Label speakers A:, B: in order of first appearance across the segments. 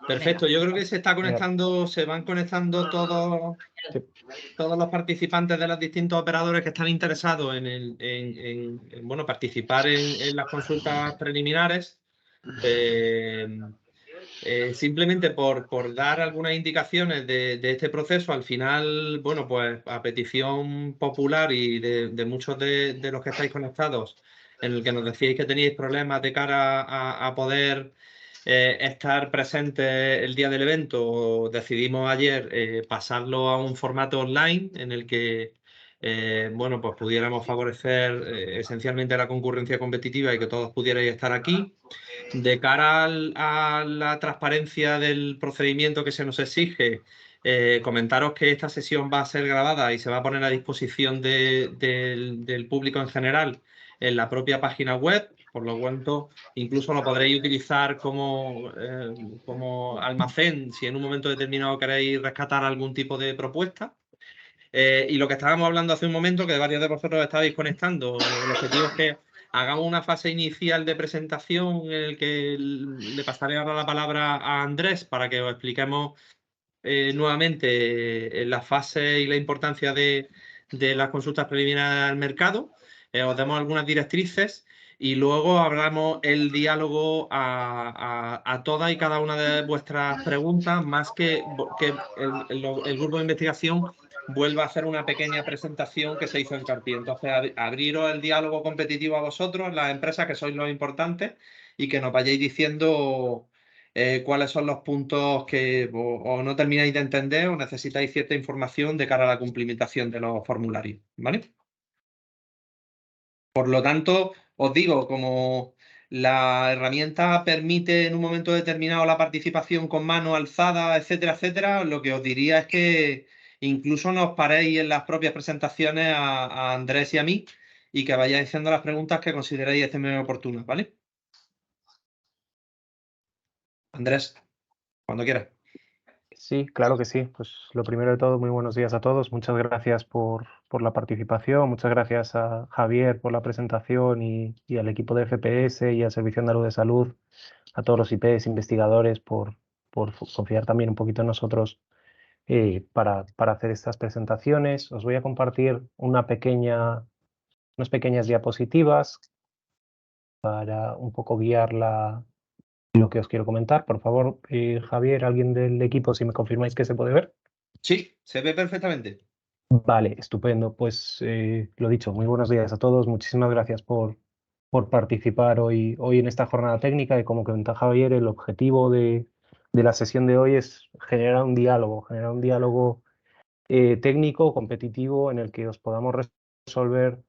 A: Perfecto, yo creo que se está
B: Venga.
A: conectando, se van conectando
B: Sí.
A: todos los participantes de los distintos operadores que están interesados bueno, participar en las consultas preliminares. Simplemente por dar algunas indicaciones de este proceso, al final, bueno, pues a petición popular y de muchos de los que estáis conectados, en el que nos decíais que teníais problemas de cara a poder estar presentes el día del evento, decidimos ayer pasarlo a un formato online en el que bueno, pues pudiéramos favorecer esencialmente la concurrencia competitiva y que todos pudierais estar aquí. De cara a la transparencia del procedimiento que se nos exige, comentaros que esta sesión va a ser grabada y se va a poner a disposición del público en general en la propia página web, por lo tanto, incluso lo podréis utilizar como almacén si en un momento determinado queréis rescatar algún tipo de propuesta. Y lo que estábamos hablando hace un momento, que varios de vosotros estabais conectando, el objetivo es que hagamos una fase inicial de presentación en el que le pasaré ahora la palabra a Andrés para que os expliquemos nuevamente la fase y la importancia de las consultas preliminares al mercado. Os damos algunas directrices y luego hablamos el diálogo a todas y cada una de vuestras preguntas, más que el grupo de investigación vuelva a hacer una pequeña presentación que se hizo en Cartier. Entonces, abriros el diálogo competitivo a vosotros, las empresas que sois los importantes, y que nos vayáis diciendo cuáles son los puntos que o no termináis de entender o necesitáis cierta información de cara a la cumplimentación de los formularios, ¿vale? Por lo tanto, os digo, como la herramienta permite en un momento determinado la participación con mano alzada, etcétera, etcétera, lo que os diría es que incluso nos paréis en las propias presentaciones a Andrés y a mí y que vayáis haciendo las preguntas que consideréis estén oportunas, ¿vale? Andrés, cuando quieras.
B: Sí, claro que sí. Pues lo primero de todo, muy buenos días a todos. Muchas gracias por la participación. Muchas gracias a Javier por la presentación y al equipo de FPS y al Servicio Andaluz de Salud, a todos los IPs, investigadores, por confiar también un poquito en nosotros para hacer estas presentaciones. Os voy a compartir unas pequeñas diapositivas para un poco guiar lo que os quiero comentar. Por favor, Javier, alguien del equipo, si me confirmáis que se puede ver.
A: Sí, se ve perfectamente.
B: Vale, estupendo. Pues lo dicho, muy buenos días a todos. Muchísimas gracias por participar hoy en esta jornada técnica. Y como comentaba Javier, el objetivo de la sesión de hoy es generar un diálogo técnico, competitivo, en el que os podamos resolver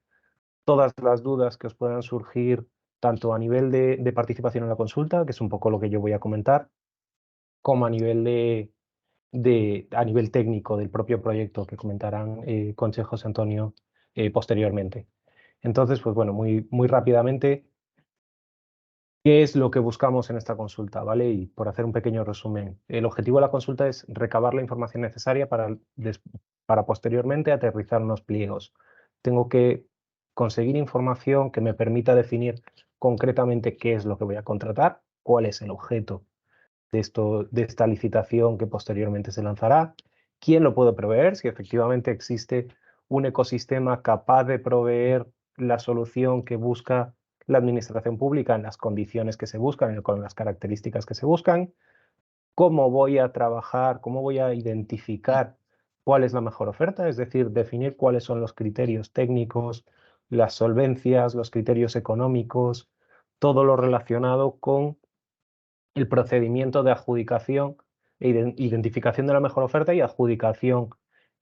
B: todas las dudas que os puedan surgir, tanto a nivel de participación en la consulta, que es un poco lo que yo voy a comentar, como a nivel a nivel técnico del propio proyecto que comentarán Concha y José Antonio posteriormente. Entonces, pues bueno, muy rápidamente, ¿qué es lo que buscamos en esta consulta? ¿Vale? Y por hacer un pequeño resumen, el objetivo de la consulta es recabar la información necesaria para posteriormente aterrizar unos pliegos. Tengo que conseguir información que me permita definir concretamente qué es lo que voy a contratar, cuál es el objeto de esta licitación que posteriormente se lanzará, quién lo puede proveer, si efectivamente existe un ecosistema capaz de proveer la solución que busca la administración pública en las condiciones que se buscan, con las características que se buscan, cómo voy a trabajar, cómo voy a identificar cuál es la mejor oferta, es decir, definir cuáles son los criterios técnicos, las solvencias, los criterios económicos, todo lo relacionado con el procedimiento de adjudicación e identificación de la mejor oferta y adjudicación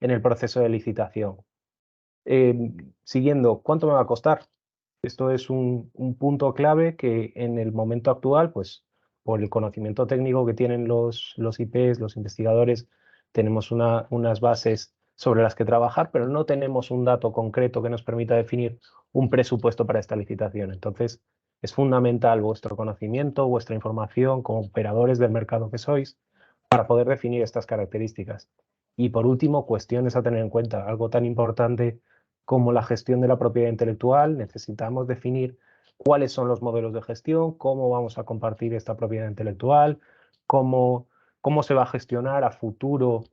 B: en el proceso de licitación. Siguiendo, ¿cuánto me va a costar? Esto es un punto clave que en el momento actual, pues por el conocimiento técnico que tienen los IPs, los investigadores, tenemos unas bases sobre las que trabajar, pero no tenemos un dato concreto que nos permita definir un presupuesto para esta licitación. Entonces, es fundamental vuestro conocimiento, vuestra información como operadores del mercado que sois para poder definir estas características. Y por último, cuestiones a tener en cuenta, algo tan importante como la gestión de la propiedad intelectual. Necesitamos definir cuáles son los modelos de gestión, cómo vamos a compartir esta propiedad intelectual, cómo cómo se va a gestionar a futuro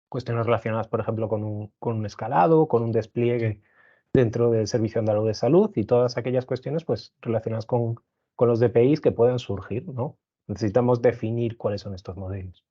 B: cuestiones relacionadas, por ejemplo, con un escalado, con un despliegue dentro del Servicio Andaluz de Salud y todas aquellas cuestiones pues, relacionadas con los DPIs que puedan surgir, ¿no? Necesitamos definir cuáles son estos modelos.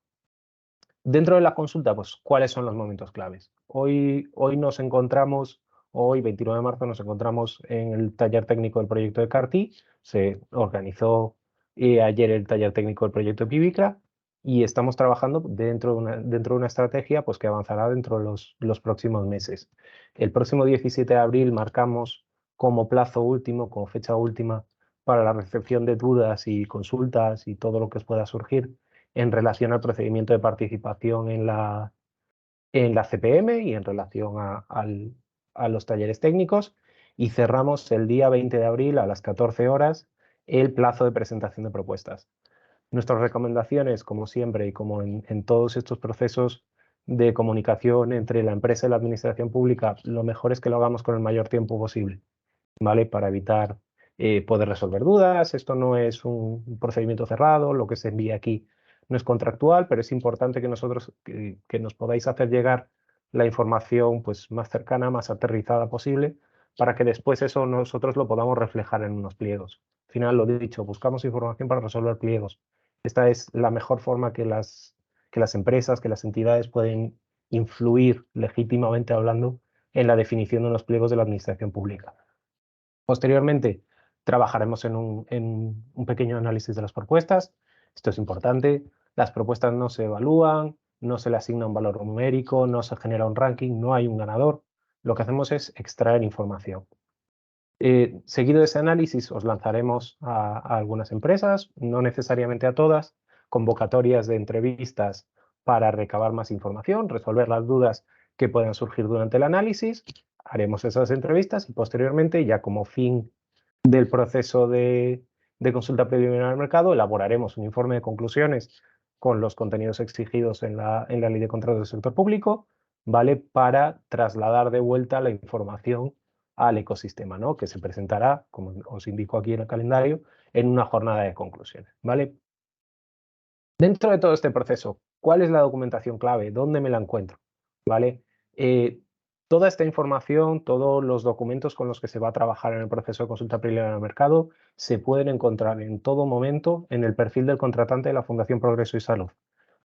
B: Dentro de la consulta, pues, ¿cuáles son los momentos claves? Hoy 29 de marzo, nos encontramos en el taller técnico del proyecto de CAR-T. Se organizó ayer el taller técnico del proyecto de Pivicra y estamos trabajando dentro de una estrategia pues, que avanzará dentro de los próximos meses. El próximo 17 de abril marcamos como plazo último, como fecha última, para la recepción de dudas y consultas y todo lo que os pueda surgir en relación al procedimiento de participación en la CPM y en relación a los talleres técnicos, y cerramos el día 20 de abril a las 14 horas el plazo de presentación de propuestas. Nuestras recomendaciones, como siempre y como en todos estos procesos de comunicación entre la empresa y la administración pública, lo mejor es que lo hagamos con el mayor tiempo posible, ¿vale? Para evitar poder resolver dudas. Esto no es un procedimiento cerrado, lo que se envía aquí no es contractual, pero es importante que que nos podáis hacer llegar la información pues, más cercana, más aterrizada posible, para que después eso nosotros lo podamos reflejar en unos pliegos. Al final, lo dicho, buscamos información para resolver pliegos. Esta es la mejor forma que las empresas, que las entidades pueden influir legítimamente hablando en la definición de los pliegos de la administración pública. Posteriormente, trabajaremos en un pequeño análisis de las propuestas. Esto es importante. Las propuestas no se evalúan, no se le asigna un valor numérico, no se genera un ranking, no hay un ganador. Lo que hacemos es extraer información. Seguido de ese análisis, os lanzaremos a algunas empresas, no necesariamente a todas, convocatorias de entrevistas para recabar más información, resolver las dudas que puedan surgir durante el análisis. Haremos esas entrevistas y posteriormente, ya como fin del proceso de consulta preliminar al mercado, elaboraremos un informe de conclusiones con los contenidos exigidos en la Ley de Contratos del Sector Público, ¿vale? Para trasladar de vuelta la información al ecosistema, ¿no? Que se presentará, como os indico aquí en el calendario, en una jornada de conclusiones, ¿vale? Dentro de todo este proceso, ¿cuál es la documentación clave? ¿Dónde me la encuentro? ¿Vale? Toda esta información, todos los documentos con los que se va a trabajar en el proceso de consulta preliminar al mercado, se pueden encontrar en todo momento en el perfil del contratante de la Fundación Progreso y Salud,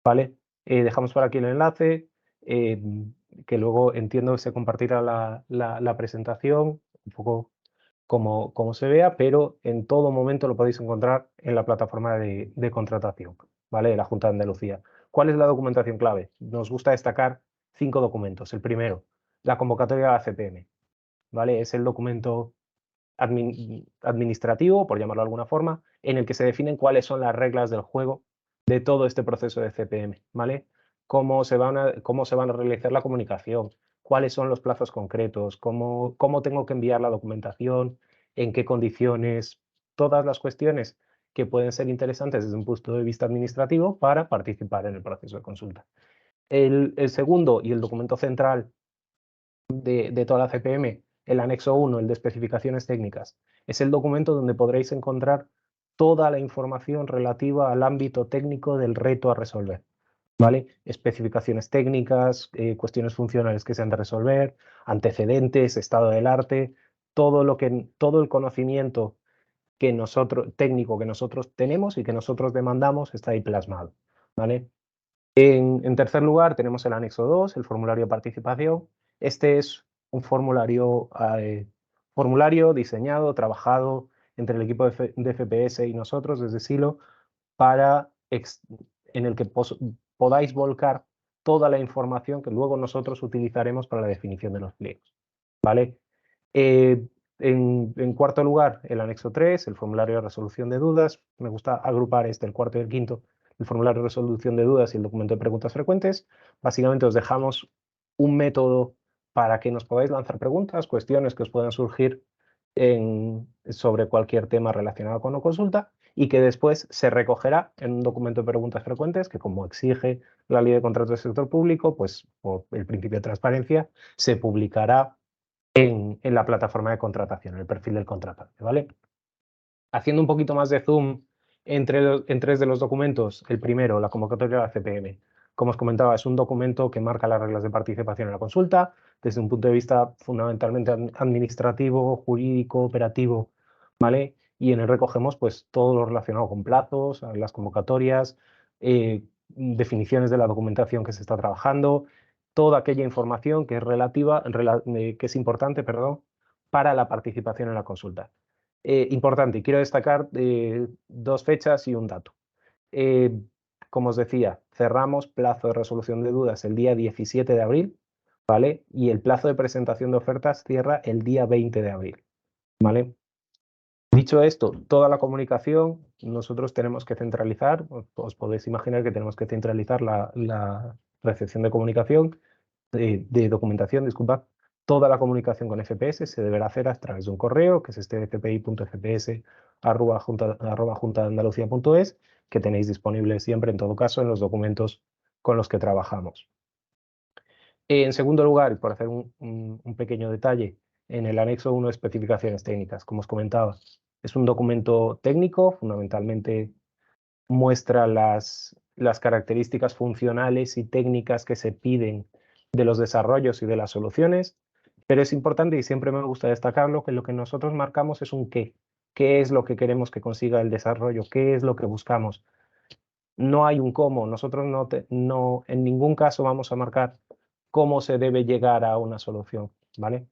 B: ¿vale? Dejamos por aquí el enlace, que luego entiendo que se compartirá la presentación, un poco como se vea, pero en todo momento lo podéis encontrar en la plataforma de contratación, ¿vale? De la Junta de Andalucía. ¿Cuál es la documentación clave? Nos gusta destacar 5 documentos. El primero, la convocatoria de la CPM, ¿vale? Es el documento administrativo, por llamarlo de alguna forma, en el que se definen cuáles son las reglas del juego de todo este proceso de CPM, ¿vale? Cómo se van a realizar la comunicación, cuáles son los plazos concretos, cómo tengo que enviar la documentación, en qué condiciones, todas las cuestiones que pueden ser interesantes desde un punto de vista administrativo para participar en el proceso de consulta. El segundo y el documento central de toda la CPM, el anexo 1, el de especificaciones técnicas, es el documento donde podréis encontrar toda la información relativa al ámbito técnico del reto a resolver, ¿vale? Especificaciones técnicas, cuestiones funcionales que se han de resolver, antecedentes, estado del arte, todo el conocimiento técnico que nosotros tenemos y que nosotros demandamos está ahí plasmado, ¿vale? En tercer lugar, tenemos el anexo 2, el formulario de participación. Este es un formulario diseñado, trabajado entre el equipo de FPS y nosotros desde Silo, en el que podáis volcar toda la información que luego nosotros utilizaremos para la definición de los pliegos, ¿vale? En cuarto lugar, el anexo 3, el formulario de resolución de dudas. Me gusta agrupar el cuarto y el quinto, el formulario de resolución de dudas y el documento de preguntas frecuentes. Básicamente os dejamos un método para que nos podáis lanzar preguntas, cuestiones que os puedan surgir sobre cualquier tema relacionado con la consulta y que después se recogerá en un documento de preguntas frecuentes que, como exige la Ley de Contratos del Sector Público, pues por el principio de transparencia, se publicará en la plataforma de contratación, en el perfil del contratante, ¿vale? Haciendo un poquito más de zoom en tres de los documentos. El primero, la convocatoria de la CPM. Como os comentaba, es un documento que marca las reglas de participación en la consulta desde un punto de vista fundamentalmente administrativo, jurídico, operativo, ¿vale? Y en él recogemos pues, todo lo relacionado con plazos, las convocatorias, definiciones de la documentación que se está trabajando, toda aquella información que es que es importante, perdón, para la participación en la consulta. Importante, quiero destacar dos fechas y un dato. Como os decía, cerramos plazo de resolución de dudas el día 17 de abril, ¿vale? Y el plazo de presentación de ofertas cierra el día 20 de abril, ¿vale? Dicho esto, toda la comunicación nosotros tenemos que centralizar, os podéis imaginar que tenemos que centralizar la recepción de comunicación, de documentación, disculpad. Toda la comunicación con FPS se deberá hacer a través de un correo, que es este fpi.fps@juntadeandalucía.es, que tenéis disponible siempre, en todo caso, en los documentos con los que trabajamos. En segundo lugar, y por hacer un pequeño detalle, en el anexo 1 de especificaciones técnicas, como os comentaba, es un documento técnico, fundamentalmente muestra las características funcionales y técnicas que se piden de los desarrollos y de las soluciones, pero es importante y siempre me gusta destacarlo que lo que nosotros marcamos es un qué. ¿Qué es lo que queremos que consiga el desarrollo? ¿Qué es lo que buscamos? No hay un cómo. Nosotros no en ningún caso vamos a marcar cómo se debe llegar a una solución, ¿vale?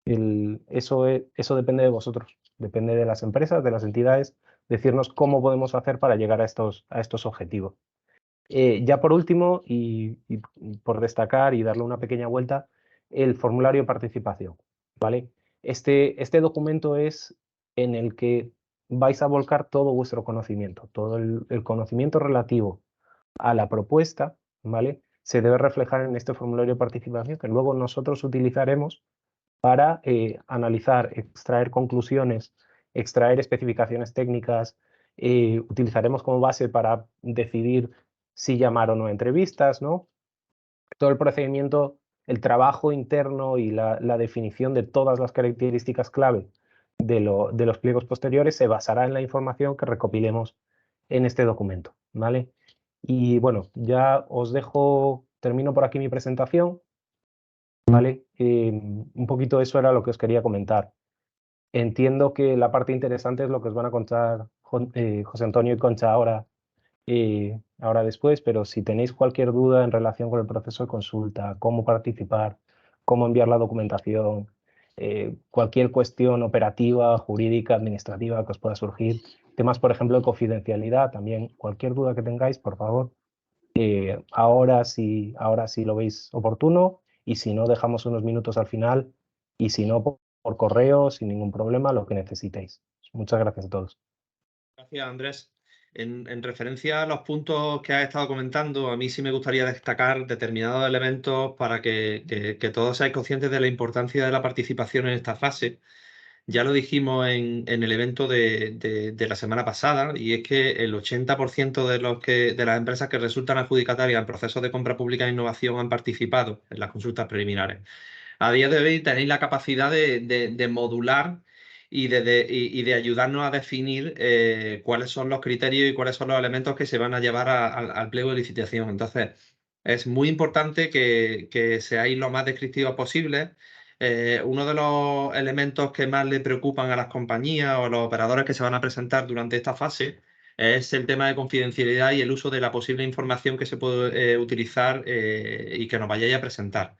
B: Eso depende de vosotros, depende de las empresas, de las entidades, decirnos cómo podemos hacer para llegar a estos objetivos. Ya por último, y por destacar y darle una pequeña vuelta, el formulario de participación, ¿vale? Este documento es en el que vais a volcar todo vuestro conocimiento, todo el conocimiento relativo a la propuesta, ¿vale? Se debe reflejar en este formulario de participación que luego nosotros utilizaremos para analizar, extraer conclusiones, extraer especificaciones técnicas, utilizaremos como base para decidir si llamar o no a entrevistas, ¿no? Todo el procedimiento, el trabajo interno y la definición de todas las características clave de los pliegos posteriores se basará en la información que recopilemos en este documento, ¿vale? Y bueno, ya os dejo, termino por aquí mi presentación, ¿vale? Un poquito eso era lo que os quería comentar. Entiendo que la parte interesante es lo que os van a contar José Antonio y Concha ahora después, pero si tenéis cualquier duda en relación con el proceso de consulta, cómo participar, cómo enviar la documentación, cualquier cuestión operativa, jurídica, administrativa que os pueda surgir, temas, por ejemplo, de confidencialidad, también cualquier duda que tengáis, por favor, ahora sí lo veis oportuno y si no, dejamos unos minutos al final y si no, por correo, sin ningún problema, lo que necesitéis. Muchas gracias a todos.
A: Gracias, Andrés. En referencia a los puntos que has estado comentando, a mí sí me gustaría destacar determinados elementos para que todos seáis conscientes de la importancia de la participación en esta fase. Ya lo dijimos en el evento de la semana pasada, y es que el 80% de las empresas que resultan adjudicatarias en procesos de compra pública e innovación han participado en las consultas preliminares. A día de hoy tenéis la capacidad de modular y de ayudarnos a definir cuáles son los criterios y cuáles son los elementos que se van a llevar al pliego de licitación. Entonces, es muy importante que seáis lo más descriptivos posible. Uno de los elementos que más le preocupan a las compañías o a los operadores que se van a presentar durante esta fase es el tema de confidencialidad y el uso de la posible información que se puede utilizar y que nos vayáis a presentar.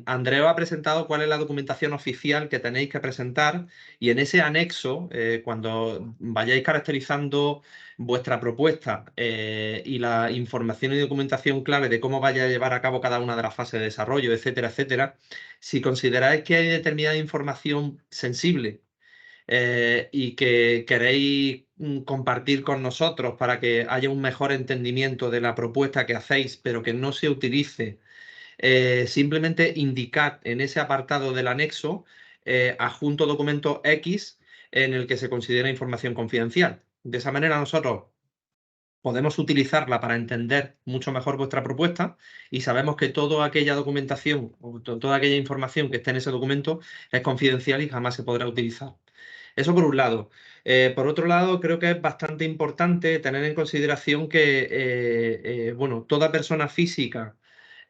A: Andreu ha presentado cuál es la documentación oficial que tenéis que presentar y en ese anexo, cuando vayáis caracterizando vuestra propuesta y la información y documentación clave de cómo vaya a llevar a cabo cada una de las fases de desarrollo, etcétera, etcétera, si consideráis que hay determinada información sensible y que queréis compartir con nosotros para que haya un mejor entendimiento de la propuesta que hacéis, pero que no se utilice simplemente indicad en ese apartado del anexo adjunto documento X en el que se considera información confidencial. De esa manera nosotros podemos utilizarla para entender mucho mejor vuestra propuesta y sabemos que toda aquella documentación o toda aquella información que esté en ese documento es confidencial y jamás se podrá utilizar. Eso por un lado. Por otro lado, creo que es bastante importante tener en consideración que bueno, toda persona física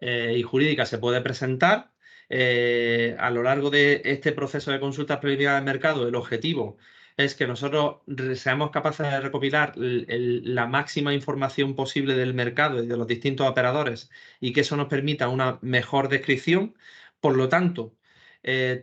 A: y jurídica se puede presentar. A lo largo de este proceso de consultas preliminares de mercado, el objetivo es que nosotros seamos capaces de recopilar la máxima información posible del mercado y de los distintos operadores y que eso nos permita una mejor descripción. Por lo tanto,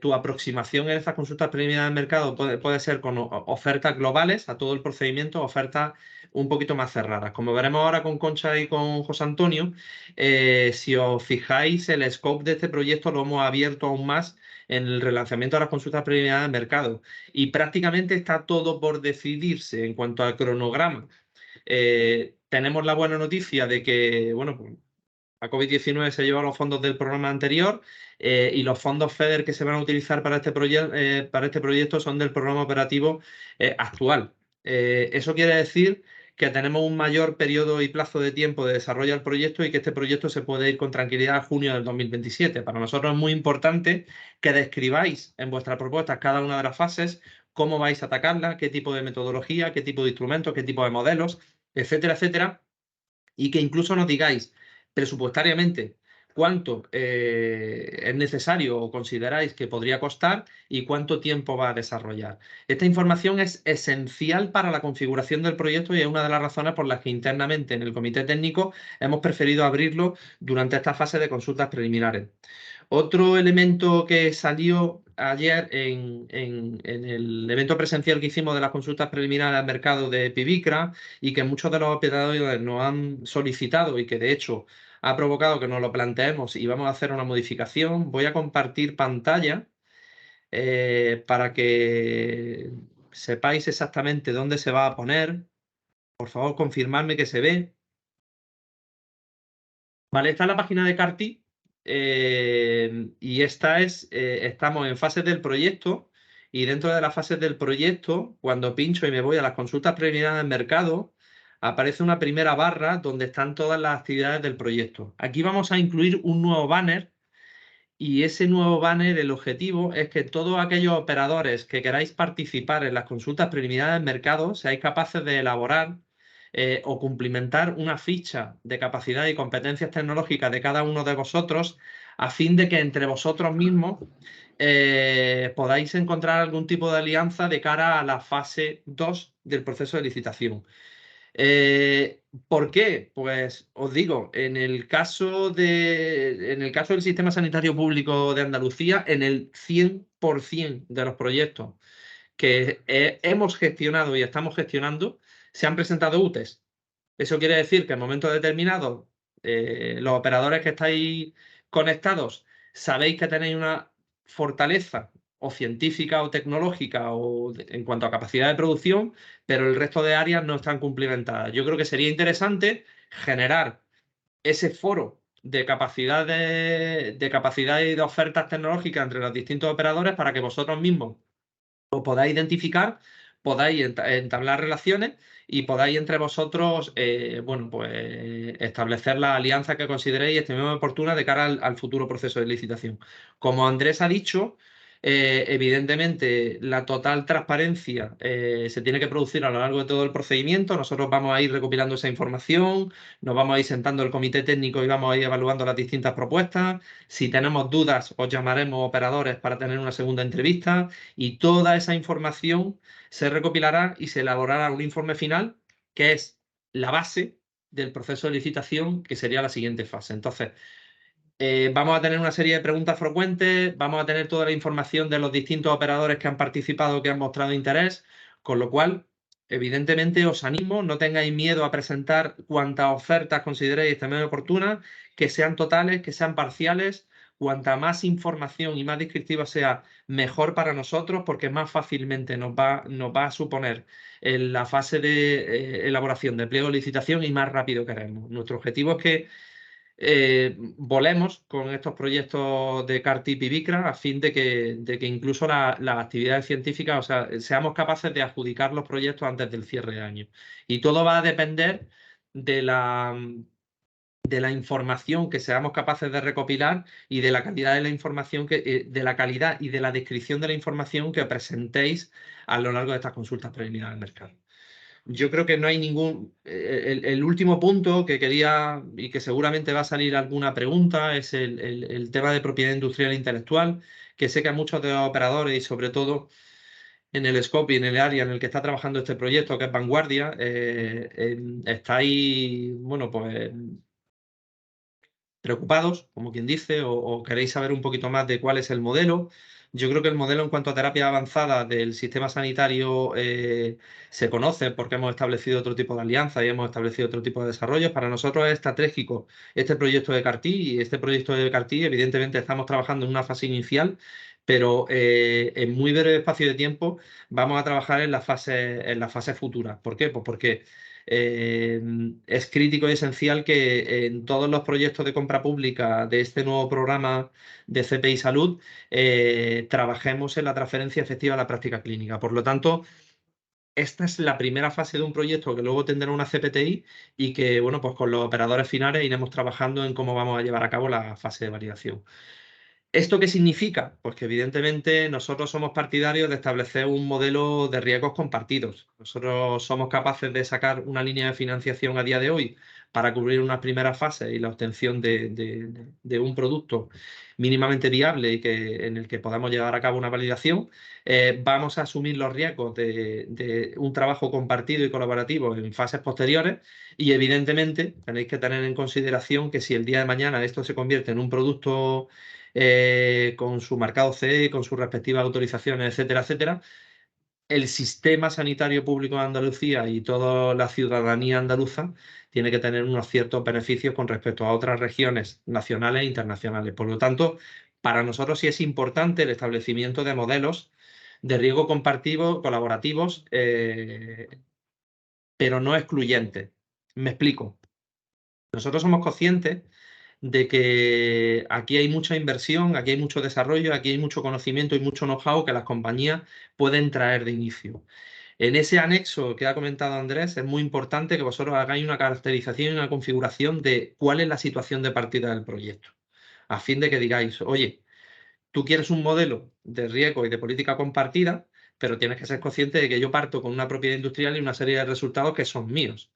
A: tu aproximación en estas consultas preliminares de mercado puede ser con ofertas globales a todo el procedimiento, ofertas un poquito más cerradas. Como veremos ahora con Concha y con José Antonio, si os fijáis, el scope de este proyecto lo hemos abierto aún más en el relanzamiento de las consultas preliminares de mercado y prácticamente está todo por decidirse en cuanto al cronograma. Tenemos la buena noticia de que, bueno, pues, la COVID-19 se lleva los fondos del programa anterior y los fondos FEDER que se van a utilizar para este proyecto son del programa operativo actual. Eso quiere decir que tenemos un mayor periodo y plazo de tiempo de desarrollo del proyecto y que este proyecto se puede ir con tranquilidad a junio del 2027. Para nosotros es muy importante que describáis en vuestras propuestas cada una de las fases, cómo vais a atacarla, qué tipo de metodología, qué tipo de instrumentos, qué tipo de modelos, etcétera, etcétera, y que incluso nos digáis presupuestariamente cuánto es necesario o consideráis que podría costar y cuánto tiempo va a desarrollar. Esta información es esencial para la configuración del proyecto y es una de las razones por las que internamente en el comité técnico hemos preferido abrirlo durante esta fase de consultas preliminares. Otro elemento que salió ayer en el evento presencial que hicimos de las consultas preliminares al mercado de Pibicra y que muchos de los operadores nos han solicitado y que de hecho ha provocado que nos lo planteemos y vamos a hacer una modificación. Voy a compartir pantalla para que sepáis exactamente dónde se va a poner. Por favor, confirmadme que se ve. Vale, esta es la página de Carti y estamos en fases del proyecto y dentro de las fases del proyecto, cuando pincho y me voy a las consultas preliminares del mercado, aparece una primera barra donde están todas las actividades del proyecto. Aquí vamos a incluir un nuevo banner y ese nuevo banner, el objetivo es que todos aquellos operadores que queráis participar en las consultas preliminares del mercado seáis capaces de elaborar o cumplimentar una ficha de capacidad y competencias tecnológicas de cada uno de vosotros a fin de que entre vosotros mismos podáis encontrar algún tipo de alianza de cara a la fase 2 del proceso de licitación. ¿Por qué? Pues os digo, en el caso del Sistema Sanitario Público de Andalucía, en el 100% de los proyectos que hemos gestionado y estamos gestionando, se han presentado UTEs. Eso quiere decir que en momentos determinados, los operadores que estáis conectados sabéis que tenéis una fortaleza o científica o tecnológica o en cuanto a capacidad de producción, pero el resto de áreas no están cumplimentadas. Yo creo que sería interesante generar ese foro de capacidad y de ofertas tecnológicas entre los distintos operadores para que vosotros mismos os podáis identificar, podáis entablar relaciones y podáis entre vosotros, bueno, pues establecer la alianza que consideréis estimemos oportuna de cara al futuro proceso de licitación. Como Andrés ha dicho, evidentemente la total transparencia se tiene que producir a lo largo de todo el procedimiento. Nosotros vamos a ir recopilando esa información, nos vamos a ir sentando el comité técnico y vamos a ir evaluando las distintas propuestas. Si tenemos dudas, os llamaremos operadores para tener una segunda entrevista y toda esa información se recopilará y se elaborará un informe final que es la base del proceso de licitación, que sería la siguiente fase. Entonces, vamos a tener una serie de preguntas frecuentes, vamos a tener toda la información de los distintos operadores que han participado, que han mostrado interés, con lo cual, evidentemente, os animo, no tengáis miedo a presentar cuantas ofertas consideréis también oportunas, que sean totales, que sean parciales. Cuanta más información y más descriptiva sea, mejor para nosotros, porque más fácilmente nos va a suponer en la fase de elaboración de pliego de licitación y más rápido queremos. Nuestro objetivo es que volemos con estos proyectos de CARTIP y BICRA a fin de que incluso las actividades científicas, o sea, seamos capaces de adjudicar los proyectos antes del cierre de año. Y todo va a depender de de la información que seamos capaces de recopilar y de la calidad de la información, de la calidad y de la descripción de la información que presentéis a lo largo de estas consultas preliminares al mercado. Yo creo que no hay ningún... el último punto que quería y que seguramente va a salir alguna pregunta es el tema de propiedad industrial e intelectual, que sé que a muchos de los operadores y sobre todo en el scope y en el área en el que está trabajando este proyecto, que es Vanguardia, estáis, bueno, pues preocupados, como quien dice, o queréis saber un poquito más de cuál es el modelo. Yo creo que el modelo en cuanto a terapia avanzada del sistema sanitario se conoce porque hemos establecido otro tipo de alianzas y hemos establecido otro tipo de desarrollos. Para nosotros es estratégico este proyecto de CAR-T y este proyecto de CAR-T evidentemente estamos trabajando en una fase inicial, pero en muy breve espacio de tiempo vamos a trabajar en la fase futura. ¿Por qué? Pues porque es crítico y esencial que en todos los proyectos de compra pública de este nuevo programa de CPI Salud trabajemos en la transferencia efectiva a la práctica clínica. Por lo tanto, esta es la primera fase de un proyecto que luego tendrá una CPTI y que, bueno, pues con los operadores finales iremos trabajando en cómo vamos a llevar a cabo la fase de validación. ¿Esto qué significa? Pues que evidentemente nosotros somos partidarios de establecer un modelo de riesgos compartidos. Nosotros somos capaces de sacar una línea de financiación a día de hoy para cubrir unas primeras fases y la obtención de un producto mínimamente viable y en el que podamos llevar a cabo una validación. Vamos a asumir los riesgos de un trabajo compartido y colaborativo en fases posteriores y evidentemente tenéis que tener en consideración que si el día de mañana esto se convierte en un producto con su marcado CE, con sus respectivas autorizaciones, etcétera, etcétera, el sistema sanitario público de Andalucía y toda la ciudadanía andaluza tiene que tener unos ciertos beneficios con respecto a otras regiones nacionales e internacionales. Por lo tanto, para nosotros sí es importante el establecimiento de modelos de riesgo compartido, colaborativos, pero no excluyentes. Me explico. Nosotros somos conscientes de que aquí hay mucha inversión, aquí hay mucho desarrollo, aquí hay mucho conocimiento y mucho know-how que las compañías pueden traer de inicio. En ese anexo que ha comentado Andrés, es muy importante que vosotros hagáis una caracterización y una configuración de cuál es la situación de partida del proyecto, a fin de que digáis, oye, tú quieres un modelo de riesgo y de política compartida, pero tienes que ser consciente de que yo parto con una propiedad industrial y una serie de resultados que son míos.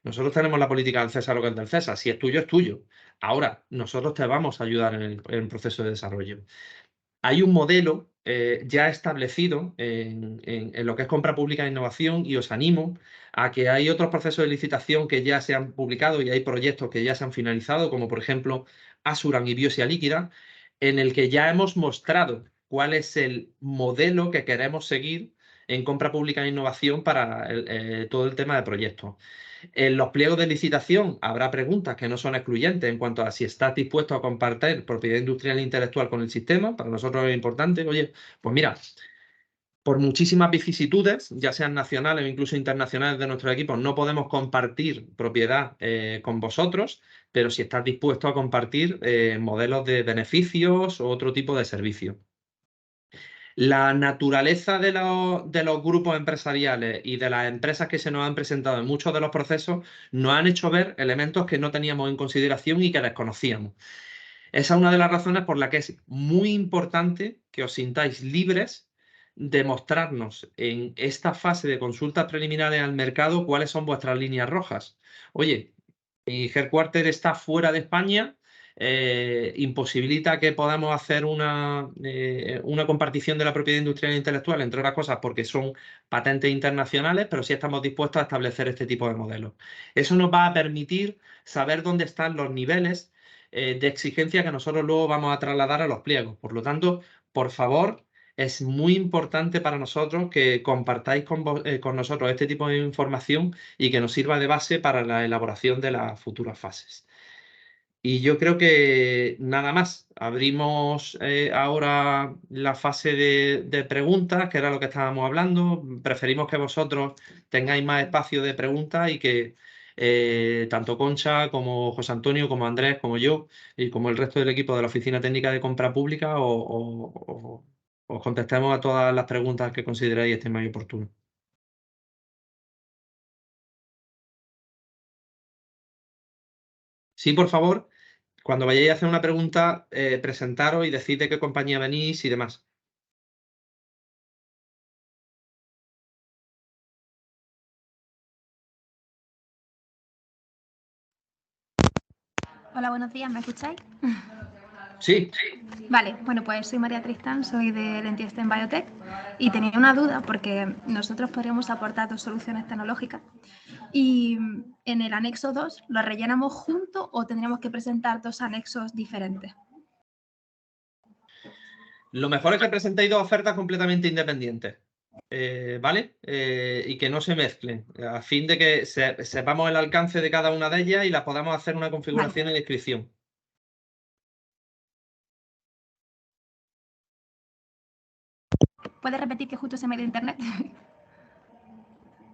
A: Nosotros tenemos la política del César, lo que es del César. Si es tuyo, es tuyo. Ahora, nosotros te vamos a ayudar en el proceso de desarrollo. Hay un modelo ya establecido en lo que es compra pública e innovación y os animo a que hay otros procesos de licitación que ya se han publicado y hay proyectos que ya se han finalizado, como por ejemplo Asuran y Biosia Líquida, en el que ya hemos mostrado cuál es el modelo que queremos seguir en compra pública e innovación para todo el tema de proyectos. En los pliegos de licitación habrá preguntas que no son excluyentes en cuanto a si estás dispuesto a compartir propiedad industrial e intelectual con el sistema. Para nosotros es importante. Oye, pues mira, por muchísimas vicisitudes, ya sean nacionales o incluso internacionales de nuestros equipos, no podemos compartir propiedad con vosotros, pero si estás dispuesto a compartir modelos de beneficios o otro tipo de servicios. La naturaleza de los grupos empresariales y de las empresas que se nos han presentado en muchos de los procesos nos han hecho ver elementos que no teníamos en consideración y que desconocíamos. Esa es una de las razones por las que es muy importante que os sintáis libres de mostrarnos en esta fase de consultas preliminares al mercado cuáles son vuestras líneas rojas. Oye, mi headquarter está fuera de España, imposibilita que podamos hacer una compartición de la propiedad industrial e intelectual, entre otras cosas porque son patentes internacionales, pero sí estamos dispuestos a establecer este tipo de modelos. Eso nos va a permitir saber dónde están los niveles de exigencia que nosotros luego vamos a trasladar a los pliegos. Por lo tanto, por favor, es muy importante para nosotros que compartáis con nosotros este tipo de información y que nos sirva de base para la elaboración de las futuras fases. Y yo creo que nada más. Abrimos ahora la fase de preguntas, que era lo que estábamos hablando. Preferimos que vosotros tengáis más espacio de preguntas y que tanto Concha como José Antonio, como Andrés, como yo y como el resto del equipo de la Oficina Técnica de Compra Pública os contestemos a todas las preguntas que consideráis estén más oportunas. Sí, por favor, cuando vayáis a hacer una pregunta, presentaros y decid de qué compañía venís y demás.
C: Hola, buenos días, ¿me escucháis?
A: Sí.
C: Vale, bueno, pues soy María Tristán, soy de Lentieste en Biotech y tenía una duda porque nosotros podríamos aportar 2 soluciones tecnológicas y en el anexo 2, ¿lo rellenamos junto o tendríamos que presentar 2 anexos diferentes?
A: Lo mejor es que presentéis 2 ofertas completamente independientes, ¿vale? Y que no se mezclen, a fin de que sepamos el alcance de cada una de ellas y las podamos hacer una configuración y descripción.
C: ¿Puedes repetir que justo se me dio internet?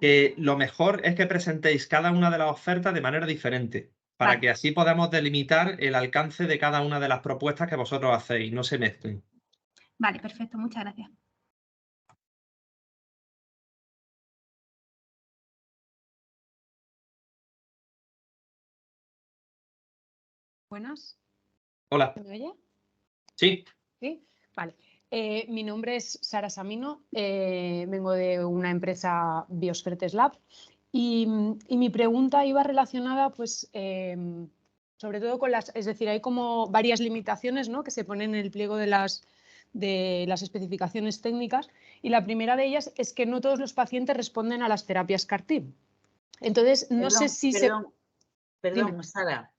A: Que lo mejor es que presentéis cada una de las ofertas de manera diferente, para
C: Vale.
A: que así podamos delimitar el alcance de cada una de las propuestas que vosotros hacéis, no se mezclen.
C: Vale, perfecto, muchas gracias.
D: Buenas.
A: Hola.
D: ¿Me oye?
A: Sí.
D: Sí, vale. Mi nombre es Sara Samino, vengo de una empresa Biosfertes Lab y mi pregunta iba relacionada, pues, sobre todo con las, es decir, hay como varias limitaciones, ¿no?, que se ponen en el pliego de las especificaciones técnicas, y la primera de ellas es que no todos los pacientes responden a las terapias CAR-T. Entonces, no sé si
E: Perdón,
D: Dime.
E: Sara.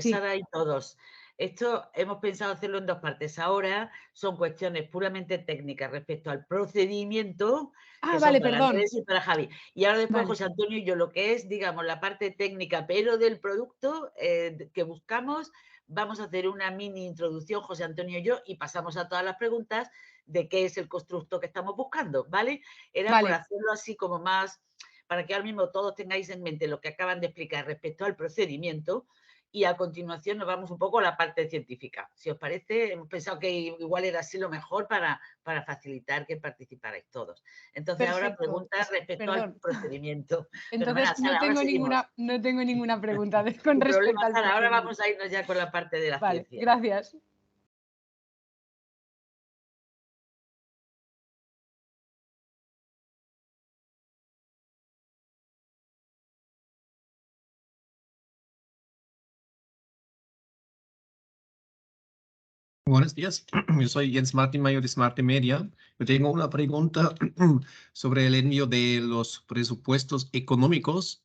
D: Sí.
E: Sara y todos. Esto hemos pensado hacerlo en 2 partes. Ahora son cuestiones puramente técnicas respecto al procedimiento, que
D: Vale,
E: son para
D: perdón.
E: Andrés y para Javi. Y ahora después
D: Vale.
E: José Antonio y yo, lo que es, digamos, la parte técnica, pero del producto que buscamos, vamos a hacer una mini introducción, José Antonio y yo, y pasamos a todas las preguntas de qué es el constructo que estamos buscando, ¿vale? Era por
D: Vale.
E: hacerlo así como más, para que ahora mismo todos tengáis en mente lo que acaban de explicar respecto al procedimiento, y a continuación nos vamos un poco a la parte científica. Si os parece, hemos pensado que igual era así lo mejor para facilitar que participarais todos. Entonces,
D: Perfecto.
E: ahora preguntas respecto al procedimiento.
D: Entonces,
E: Sara,
D: no tengo ninguna pregunta con
E: Sin
D: respecto
E: problema,
D: al
E: Sara, ahora
D: procedimiento.
E: vamos a irnos ya con la parte de la
D: Vale,
E: ciencia.
D: gracias.
F: Buenos días, yo soy Jens Martin Mayo de Smart Media. Yo tengo una pregunta sobre el envío de los presupuestos económicos,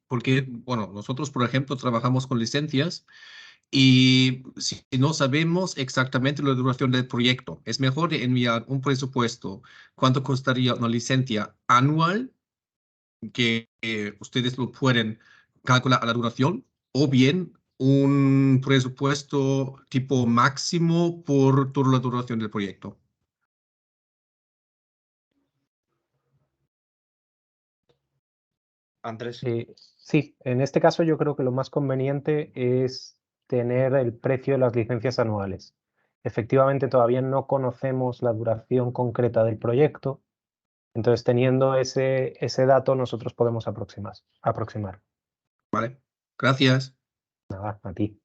F: porque, bueno, nosotros, por ejemplo, trabajamos con licencias y si no sabemos exactamente la duración del proyecto, es mejor enviar un presupuesto, cuánto costaría una licencia anual, que ustedes lo pueden calcular a la duración, o bien un presupuesto tipo máximo por toda la duración del proyecto.
A: Andrés.
B: Sí, en este caso yo creo que lo más conveniente es tener el precio de las licencias anuales. Efectivamente, todavía no conocemos la duración concreta del proyecto, entonces teniendo ese dato nosotros podemos aproximar.
F: Vale, gracias.
B: Nada, a ti.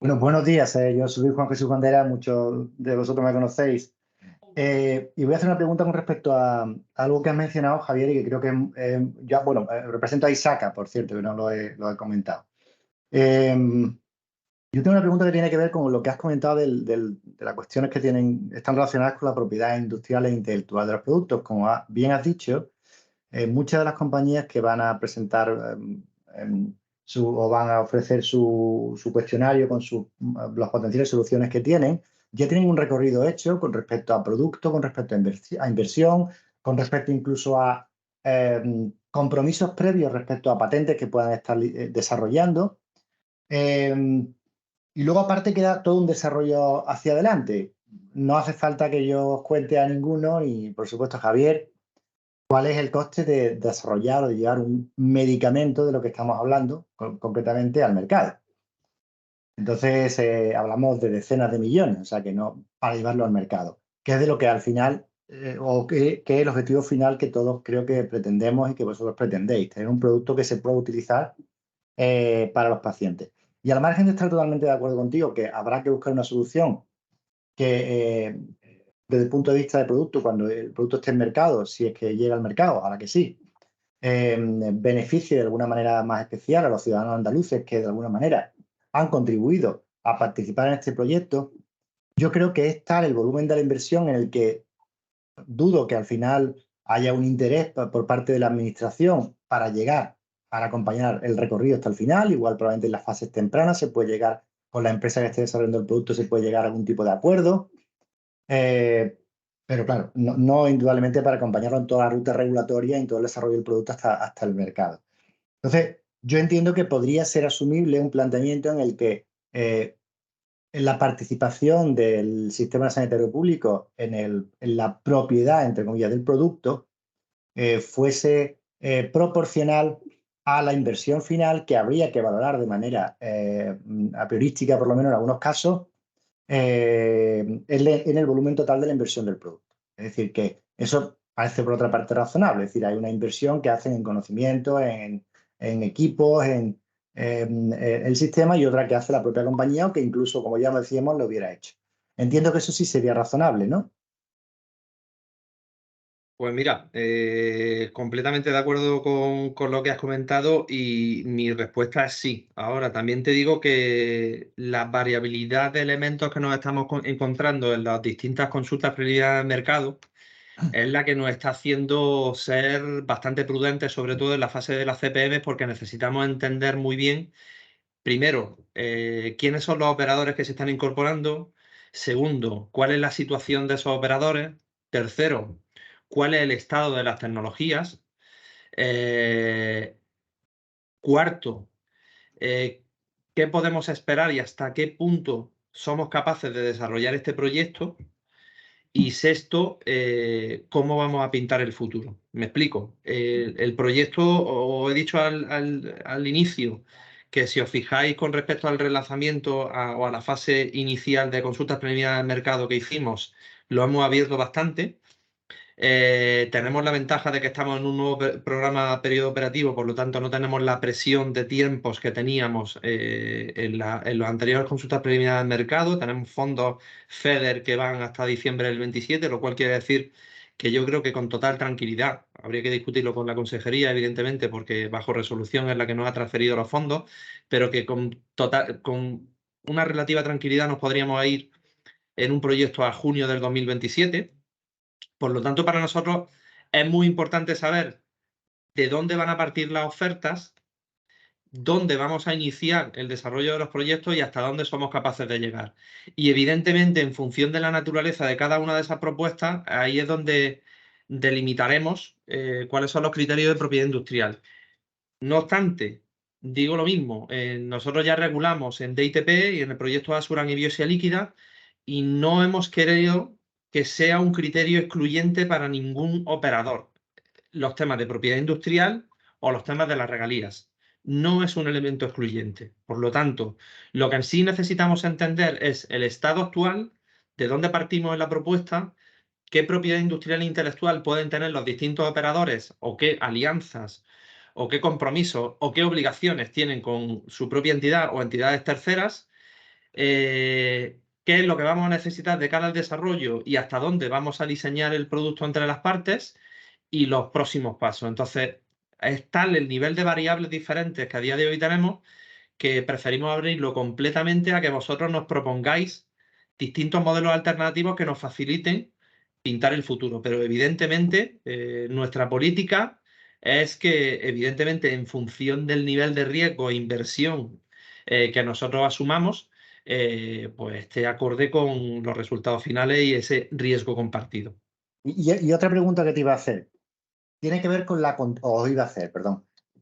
G: Bueno, buenos días. Yo soy Juan Jesús Bandera, muchos de vosotros me conocéis. Y voy a hacer una pregunta con respecto a algo que has mencionado, Javier, y que creo que represento a Isaka, por cierto, que no lo he comentado. Yo tengo una pregunta que tiene que ver con lo que has comentado de las cuestiones que están relacionadas con la propiedad industrial e intelectual de los productos. Como bien has dicho, muchas de las compañías que van a presentar o van a ofrecer su cuestionario con las potenciales soluciones que tienen, ya tienen un recorrido hecho con respecto a producto, con respecto a inversión, con respecto incluso a compromisos previos respecto a patentes que puedan estar desarrollando. Y luego aparte queda todo un desarrollo hacia adelante. No hace falta que yo os cuente a ninguno, y por supuesto Javier, ¿cuál es el coste de desarrollar o de llevar un medicamento de lo que estamos hablando concretamente al mercado? Entonces, hablamos de decenas de millones, o sea que no para llevarlo al mercado, que es de lo que al final, o que es el objetivo final que todos creo que pretendemos y que vosotros pretendéis, tener un producto que se pueda utilizar para los pacientes. Y al margen de estar totalmente de acuerdo contigo, que habrá que buscar una solución que desde el punto de vista del producto, cuando el producto esté en mercado, si es que llega al mercado, ojalá que sí, beneficie de alguna manera más especial a los ciudadanos andaluces que de alguna manera han contribuido a participar en este proyecto. Yo creo que es tal el volumen de la inversión en el que dudo que al final haya un interés por parte de la administración para llegar, para acompañar el recorrido hasta el final. Igual probablemente en las fases tempranas se puede llegar, con la empresa que esté desarrollando el producto se puede llegar a algún tipo de acuerdo. Pero claro, no indudablemente para acompañarlo en toda la ruta regulatoria y en todo el desarrollo del producto hasta el mercado. Entonces, yo entiendo que podría ser asumible un planteamiento en el que la participación del sistema sanitario público en la propiedad, entre comillas, del producto fuese proporcional a la inversión final que habría que valorar de manera a priorística, por lo menos en algunos casos, en el volumen total de la inversión del producto. Es decir, que eso parece por otra parte razonable. Es decir, hay una inversión que hacen en conocimiento, en equipos, en el sistema y otra que hace la propia compañía o que incluso, como ya decíamos, lo hubiera hecho. Entiendo que eso sí sería razonable, ¿no?
A: Pues mira, completamente de acuerdo con lo que has comentado y mi respuesta es sí. Ahora, también te digo que la variabilidad de elementos que nos estamos encontrando en las distintas consultas previas al mercado es la que nos está haciendo ser bastante prudentes, sobre todo en la fase de las CPM, porque necesitamos entender muy bien, primero, quiénes son los operadores que se están incorporando. Segundo, cuál es la situación de esos operadores. Tercero, cuál es el estado de las tecnologías. Cuarto, qué podemos esperar y hasta qué punto somos capaces de desarrollar este proyecto. Y sexto, cómo vamos a pintar el futuro. Me explico. El proyecto, os he dicho al inicio, que si os fijáis con respecto al relanzamiento o a la fase inicial de consultas preliminares del mercado que hicimos, lo hemos abierto bastante. Tenemos la ventaja de que estamos en un nuevo programa periodo operativo, por lo tanto no tenemos la presión de tiempos que teníamos en los anteriores consultas preliminares del mercado. Tenemos fondos FEDER que van hasta diciembre del 27, lo cual quiere decir que yo creo que con total tranquilidad, habría que discutirlo con la consejería, evidentemente, porque bajo resolución es la que nos ha transferido los fondos, pero que con una relativa tranquilidad nos podríamos ir en un proyecto a junio del 2027. Por lo tanto, para nosotros es muy importante saber de dónde van a partir las ofertas, dónde vamos a iniciar el desarrollo de los proyectos y hasta dónde somos capaces de llegar. Y evidentemente, en función de la naturaleza de cada una de esas propuestas, ahí es donde delimitaremos cuáles son los criterios de propiedad industrial. No obstante, digo lo mismo, nosotros ya regulamos en DITP y en el proyecto Asuran y Biosia Líquida y no hemos querido que sea un criterio excluyente para ningún operador. Los temas de propiedad industrial o los temas de las regalías. No es un elemento excluyente. Por lo tanto, lo que en sí necesitamos entender es el estado actual, de dónde partimos en la propuesta, qué propiedad industrial e intelectual pueden tener los distintos operadores o qué alianzas o qué compromisos o qué obligaciones tienen con su propia entidad o entidades terceras, qué es lo que vamos a necesitar de cara al desarrollo y hasta dónde vamos a diseñar el producto entre las partes y los próximos pasos. Entonces, es tal el nivel de variables diferentes que a día de hoy tenemos que preferimos abrirlo completamente a que vosotros nos propongáis distintos modelos alternativos que nos faciliten pintar el futuro. Pero evidentemente nuestra política es que evidentemente en función del nivel de riesgo e inversión que nosotros asumamos, pues esté acorde con los resultados finales y ese riesgo compartido.
G: Y otra pregunta que te iba a hacer, tiene que ver con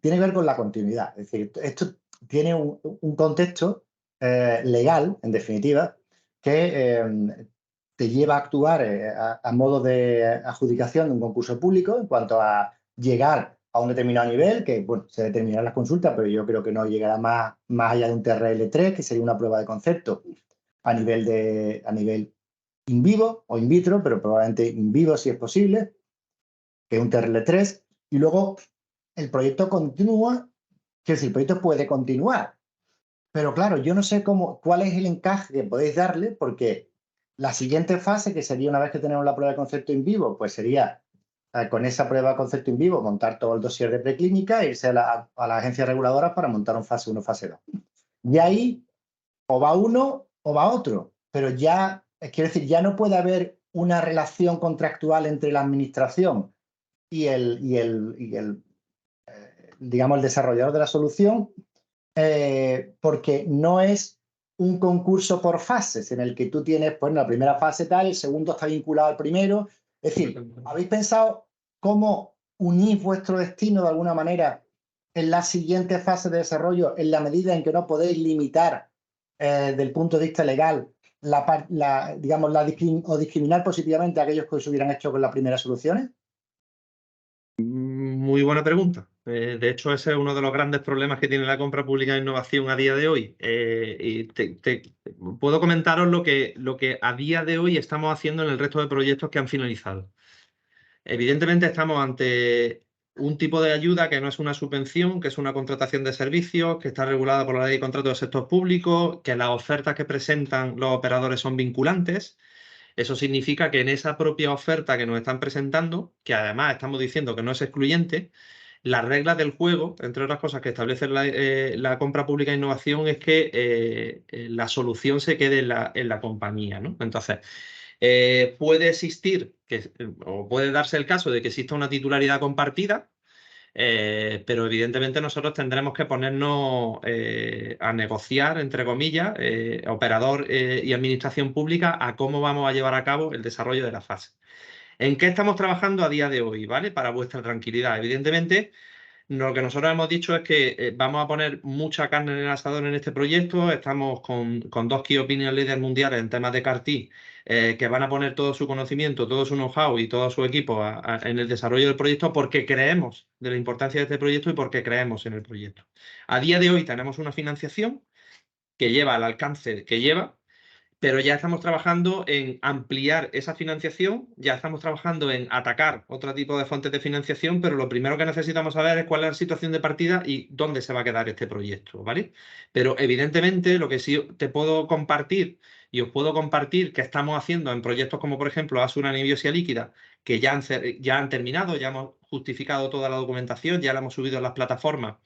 G: tiene que ver con la continuidad. Es decir, esto tiene un contexto legal, en definitiva, que te lleva a actuar a modo de adjudicación de un concurso público en cuanto a llegar a un determinado nivel, que bueno, se determinarán las consultas, pero yo creo que no llegará más allá de un TRL3, que sería una prueba de concepto a nivel in vivo o in vitro, pero probablemente in vivo si es posible, que es un TRL3, y luego el proyecto continúa, que si el proyecto puede continuar. Pero claro, yo no sé cuál es el encaje que podéis darle, porque la siguiente fase, que sería una vez que tenemos la prueba de concepto in vivo, pues sería con esa prueba de concepto in vivo montar todo el dossier de preclínica e irse a la agencia reguladora para montar un fase 1, fase 2. Y ahí o va uno o va otro, pero ya, quiero decir, ya no puede haber una relación contractual entre la administración y digamos, el desarrollador de la solución, porque no es un concurso por fases en el que tú tienes, pues, la primera fase tal, el segundo está vinculado al primero. Es decir, ¿habéis pensado cómo unís vuestro destino de alguna manera en la siguiente fase de desarrollo, en la medida en que no podéis limitar del punto de vista legal o discriminar positivamente a aquellos que se hubieran hecho con las primeras soluciones?
A: Muy buena pregunta. De hecho, ese es uno de los grandes problemas que tiene la compra pública de innovación a día de hoy. Y puedo comentaros lo que a día de hoy estamos haciendo en el resto de proyectos que han finalizado. Evidentemente estamos ante un tipo de ayuda que no es una subvención, que es una contratación de servicios, que está regulada por la Ley de Contratos del Sector Público, que las ofertas que presentan los operadores son vinculantes. Eso significa que en esa propia oferta que nos están presentando, que además estamos diciendo que no es excluyente, las reglas del juego, entre otras cosas que establece la compra pública de innovación, es que la solución se quede en la compañía, ¿no? Entonces, puede existir, o puede darse el caso de que exista una titularidad compartida, pero evidentemente nosotros tendremos que ponernos a negociar, entre comillas, operador y administración pública, a cómo vamos a llevar a cabo el desarrollo de la fase. ¿En qué estamos trabajando a día de hoy? ¿Vale? Para vuestra tranquilidad. Evidentemente, lo que nosotros hemos dicho es que vamos a poner mucha carne en el asador en este proyecto. Estamos con 2 Key Opinion Leaders mundiales en temas de CAR-T, que van a poner todo su conocimiento, todo su know-how y todo su equipo en el desarrollo del proyecto, porque creemos de la importancia de este proyecto y porque creemos en el proyecto. A día de hoy tenemos una financiación que lleva al alcance que lleva, pero ya estamos trabajando en ampliar esa financiación, ya estamos trabajando en atacar otro tipo de fuentes de financiación, pero lo primero que necesitamos saber es cuál es la situación de partida y dónde se va a quedar este proyecto, ¿vale? Pero evidentemente lo que sí te puedo compartir y os puedo compartir que estamos haciendo en proyectos como por ejemplo Asura Anibiosia Líquida, que ya han terminado, ya hemos justificado toda la documentación, ya la hemos subido a las plataformas.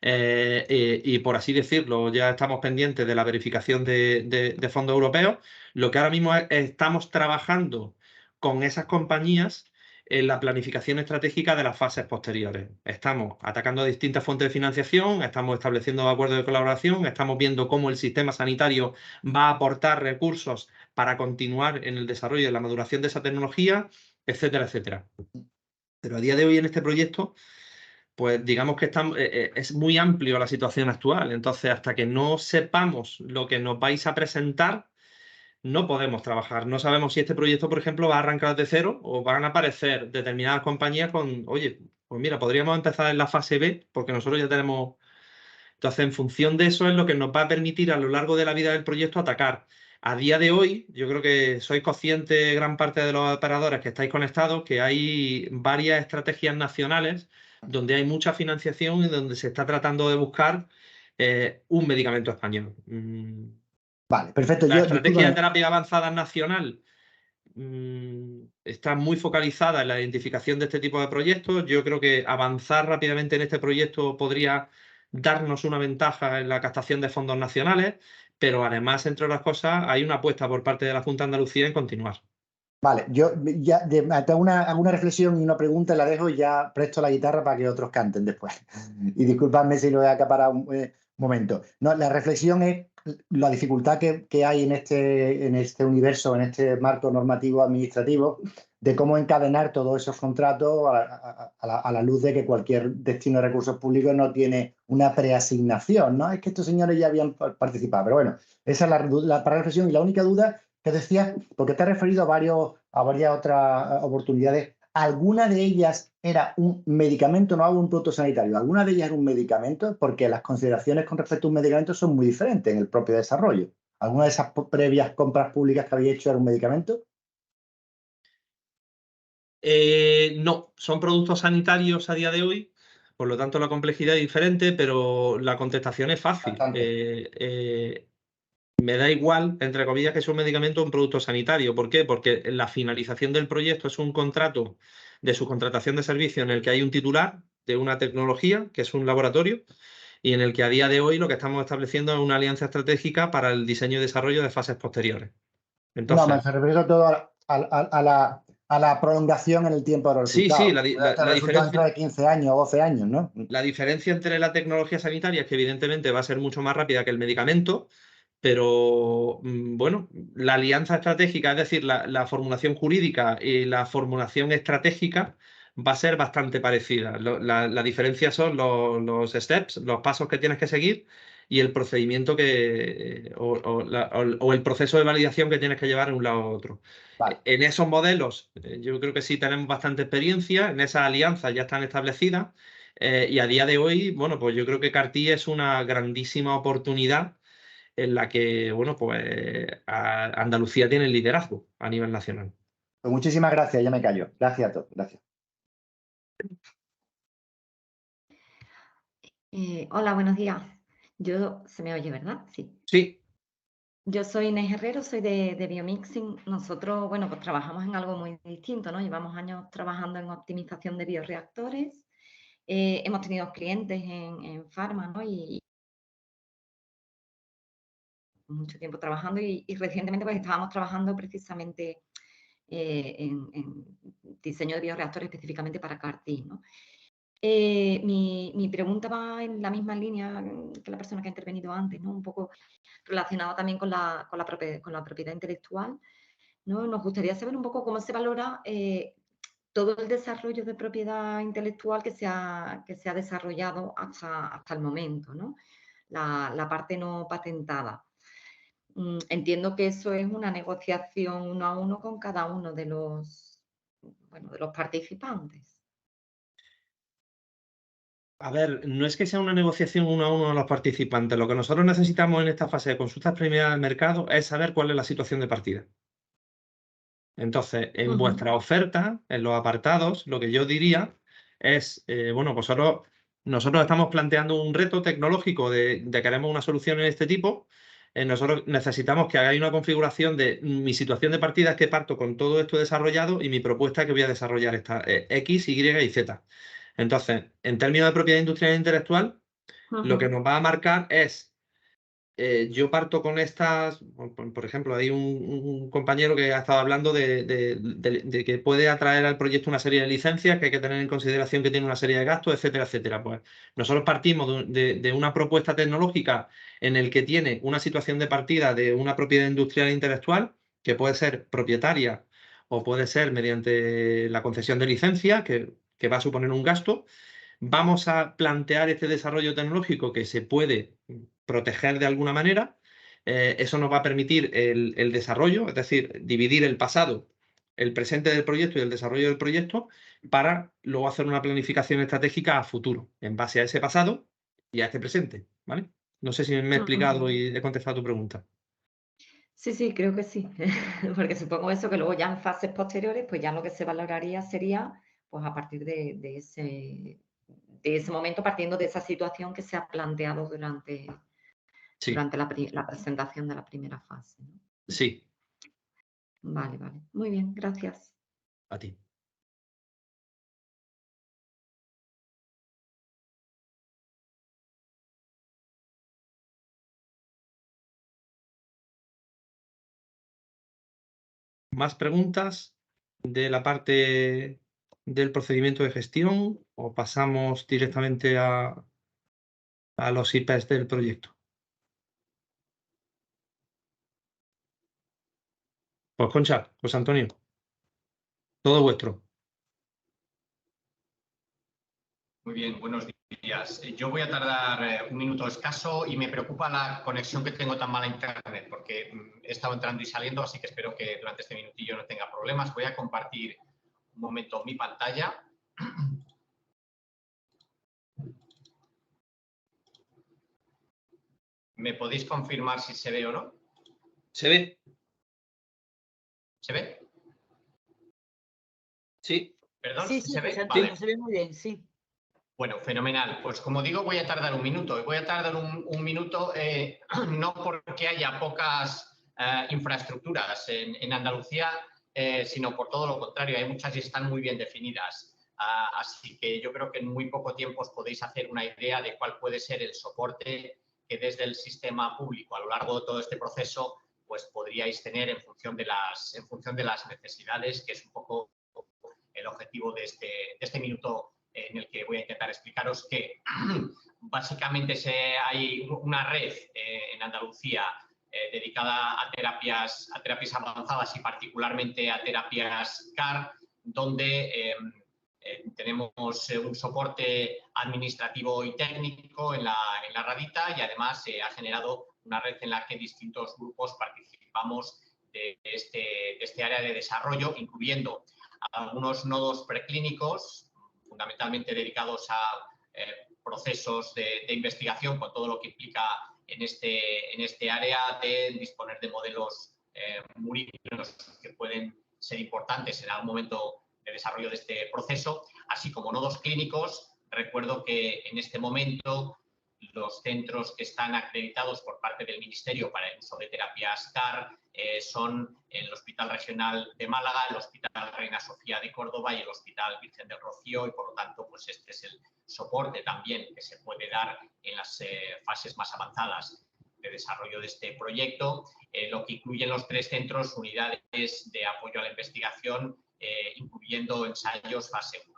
A: Y por así decirlo, ya estamos pendientes de la verificación de fondos europeos. Lo que ahora mismo estamos trabajando con esas compañías en la planificación estratégica de las fases posteriores. Estamos atacando distintas fuentes de financiación, estamos estableciendo acuerdos de colaboración, estamos viendo cómo el sistema sanitario va a aportar recursos para continuar en el desarrollo y la maduración de esa tecnología, etcétera, etcétera. Pero a día de hoy en este proyecto, pues digamos que es muy amplio la situación actual. Entonces, hasta que no sepamos lo que nos vais a presentar, no podemos trabajar. No sabemos si este proyecto, por ejemplo, va a arrancar de cero o van a aparecer determinadas compañías con, oye, pues mira, podríamos empezar en la fase B porque nosotros ya tenemos... Entonces, en función de eso es lo que nos va a permitir a lo largo de la vida del proyecto atacar. A día de hoy, yo creo que sois conscientes, gran parte de los operadores que estáis conectados, que hay varias estrategias nacionales donde hay mucha financiación y donde se está tratando de buscar un medicamento español.
G: Vale, perfecto.
A: La estrategia de terapia avanzada nacional está muy focalizada en la identificación de este tipo de proyectos. Yo creo que avanzar rápidamente en este proyecto podría darnos una ventaja en la captación de fondos nacionales, pero además, entre otras cosas, hay una apuesta por parte de la Junta de Andalucía en continuar.
G: Vale, yo ya hago una reflexión y una pregunta, la dejo y ya presto la guitarra para que otros canten después. Y disculpadme si lo he acaparado un momento. No, la reflexión es la dificultad que hay en este universo, en este marco normativo administrativo, de cómo encadenar todos esos contratos a la luz de que cualquier destino de recursos públicos no tiene una preasignación, ¿no? Es que estos señores ya habían participado, pero bueno, esa es la reflexión. Y la única duda ¿Qué decías? Porque te has referido a varias otras oportunidades. ¿Alguna de ellas era un medicamento, no un producto sanitario? ¿Alguna de ellas era un medicamento? Porque las consideraciones con respecto a un medicamento son muy diferentes en el propio desarrollo. ¿Alguna de esas previas compras públicas que habéis hecho era un medicamento?
A: No, son productos sanitarios a día de hoy, por lo tanto la complejidad es diferente, pero la contestación es fácil. Me da igual, entre comillas, que es un medicamento o un producto sanitario. ¿Por qué? Porque la finalización del proyecto es un contrato de subcontratación de servicio en el que hay un titular de una tecnología, que es un laboratorio, y en el que a día de hoy lo que estamos estableciendo es una alianza estratégica para el diseño y desarrollo de fases posteriores. Entonces,
G: no, me refiero todo a la prolongación en el tiempo de los resultados.
A: Sí, la diferencia
G: dentro de 15 años o 12 años, ¿no?
A: La diferencia entre la tecnología sanitaria es que evidentemente va a ser mucho más rápida que el medicamento, pero bueno, la alianza estratégica, es decir, la formulación jurídica y la formulación estratégica va a ser bastante parecida. La diferencia son los steps, los pasos que tienes que seguir y el procedimiento o el proceso de validación que tienes que llevar de un lado a otro.
G: Vale.
A: En esos modelos, yo creo que sí tenemos bastante experiencia, en esas alianzas ya están establecidas y a día de hoy, bueno, pues yo creo que CAR-T es una grandísima oportunidad en la que, bueno, pues Andalucía tiene el liderazgo a nivel nacional.
G: Pues muchísimas gracias, ya me callo. Gracias a todos. Gracias.
H: Hola, buenos días. ¿Se me oye, verdad? Sí.
A: Sí.
H: Yo soy Inés Herrero, soy de Biomixing. Nosotros, bueno, pues trabajamos en algo muy distinto, ¿no? Llevamos años trabajando en optimización de bioreactores. Hemos tenido clientes en Pharma, ¿no? Y mucho tiempo trabajando y recientemente pues estábamos trabajando precisamente en diseño de bioreactores específicamente para CAR-T, ¿no? Mi pregunta va en la misma línea que la persona que ha intervenido antes, ¿no? Un poco relacionado también con la propiedad intelectual, ¿no? Nos gustaría saber un poco cómo se valora todo el desarrollo de propiedad intelectual que se ha desarrollado hasta el momento, ¿no? La parte no patentada. Entiendo que eso es una negociación uno a uno con cada uno de los participantes.
A: A ver, no es que sea una negociación uno a uno de los participantes. Lo que nosotros necesitamos en esta fase de consultas preliminares del mercado es saber cuál es la situación de partida. Entonces, en vuestra oferta, en los apartados, lo que yo diría es, bueno, pues nosotros estamos planteando un reto tecnológico de queremos una solución en este tipo. Nosotros necesitamos que hagáis una configuración de mi situación de partida es que parto con todo esto desarrollado y mi propuesta es que voy a desarrollar esta X, Y y Z. Entonces, en términos de propiedad industrial e intelectual, lo que nos va a marcar es yo parto con estas, por ejemplo, hay un compañero que ha estado hablando de que puede atraer al proyecto una serie de licencias, que hay que tener en consideración que tiene una serie de gastos, etcétera, etcétera. Pues nosotros partimos de una propuesta tecnológica en el que tiene una situación de partida de una propiedad industrial e intelectual, que puede ser propietaria o puede ser mediante la concesión de licencia, que va a suponer un gasto. Vamos a plantear este desarrollo tecnológico que se puede proteger de alguna manera. Eso nos va a permitir el desarrollo, es decir, dividir el pasado, el presente del proyecto y el desarrollo del proyecto para luego hacer una planificación estratégica a futuro, en base a ese pasado y a este presente, ¿vale? No sé si me he explicado y he contestado a tu pregunta.
H: Sí, creo que sí, porque supongo eso que luego ya en fases posteriores, pues ya lo que se valoraría sería, pues a partir de ese momento, partiendo de esa situación que se ha planteado durante la presentación de la primera fase, ¿no?
A: Sí.
H: Vale. Muy bien, gracias.
A: A ti. ¿Más preguntas de la parte del procedimiento de gestión o pasamos directamente a los IPs del proyecto? Pues Concha, José Antonio, todo vuestro.
I: Muy bien, buenos días. días. Yo voy a tardar un minuto escaso y me preocupa la conexión que tengo tan mala a internet porque he estado entrando y saliendo, así que espero que durante este minutillo no tenga problemas. Voy a compartir un momento mi pantalla. ¿Me podéis confirmar si se ve o no?
A: ¿Se ve?
I: ¿Se ve?
A: Sí.
I: ¿Perdón?
E: Sí,
I: ¿Se ve?
E: José
I: Vale.
E: Antonio, se ve muy bien, sí.
I: Bueno, fenomenal. Pues como digo, voy a tardar un minuto. Y voy a tardar un minuto no porque haya pocas infraestructuras en Andalucía, sino por todo lo contrario. Hay muchas y están muy bien definidas. Así que yo creo que en muy poco tiempo os podéis hacer una idea de cuál puede ser el soporte que desde el sistema público a lo largo de todo este proceso pues podríais tener en función de las necesidades, que es un poco el objetivo de este minuto en el que voy a intentar explicaros que básicamente hay una red en Andalucía dedicada a terapias avanzadas y particularmente a terapias CAR, donde tenemos un soporte administrativo y técnico en la radita y además ha generado una red en la que distintos grupos participamos de este área de desarrollo, incluyendo algunos nodos preclínicos, fundamentalmente dedicados a procesos de investigación, con todo lo que implica en este área de disponer de modelos murinos que pueden ser importantes en algún momento de desarrollo de este proceso, así como nodos clínicos. Recuerdo que en este momento los centros que están acreditados por parte del Ministerio para el uso de terapias CAR son el Hospital Regional de Málaga, el Hospital Reina Sofía de Córdoba y el Hospital Virgen del Rocío, y por lo tanto pues este es el soporte también que se puede dar en las fases más avanzadas de desarrollo de este proyecto, lo que incluyen los 3 centros, unidades de apoyo a la investigación, incluyendo ensayos fase 1.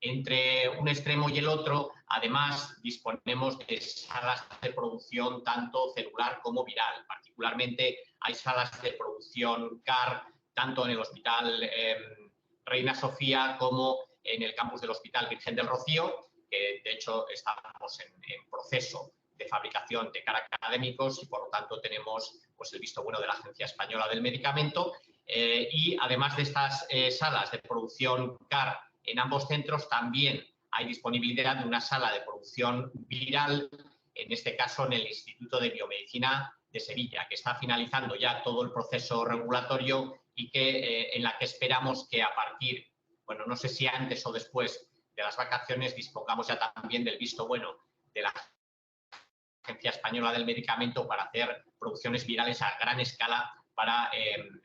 I: Entre un extremo y el otro, además, disponemos de salas de producción tanto celular como viral. Particularmente, hay salas de producción CAR tanto en el Hospital Reina Sofía como en el campus del Hospital Virgen del Rocío, que de hecho estamos en proceso de fabricación de CAR académicos y por lo tanto tenemos pues, el visto bueno de la Agencia Española del Medicamento. Y además de estas salas de producción CAR en ambos centros, también hay disponibilidad de una sala de producción viral, en este caso en el Instituto de Biomedicina de Sevilla, que está finalizando ya todo el proceso regulatorio y en la que esperamos que a partir, bueno, no sé si antes o después de las vacaciones, dispongamos ya también del visto bueno de la Agencia Española del Medicamento para hacer producciones virales a gran escala para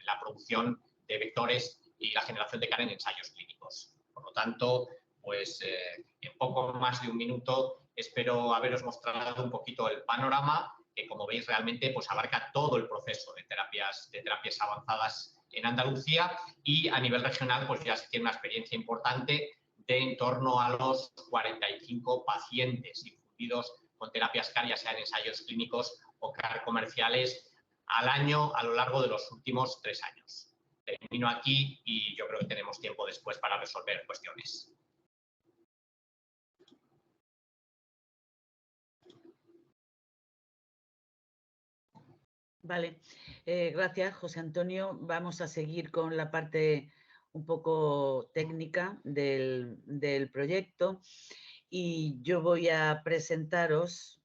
I: la producción de vectores y la generación de CAR en ensayos clínicos. Por lo tanto, pues en poco más de un minuto espero haberos mostrado un poquito el panorama que, como veis, realmente pues, abarca todo el proceso de terapias avanzadas en Andalucía y a nivel regional pues ya se tiene una experiencia importante de en torno a los 45 pacientes infundidos con terapias CAR, ya sean ensayos clínicos o CAR comerciales al año a lo largo de los últimos 3 años. Termino aquí y yo creo que tenemos tiempo después para resolver cuestiones.
E: Vale, gracias, José Antonio. Vamos a seguir con la parte un poco técnica del proyecto y yo voy a presentaros,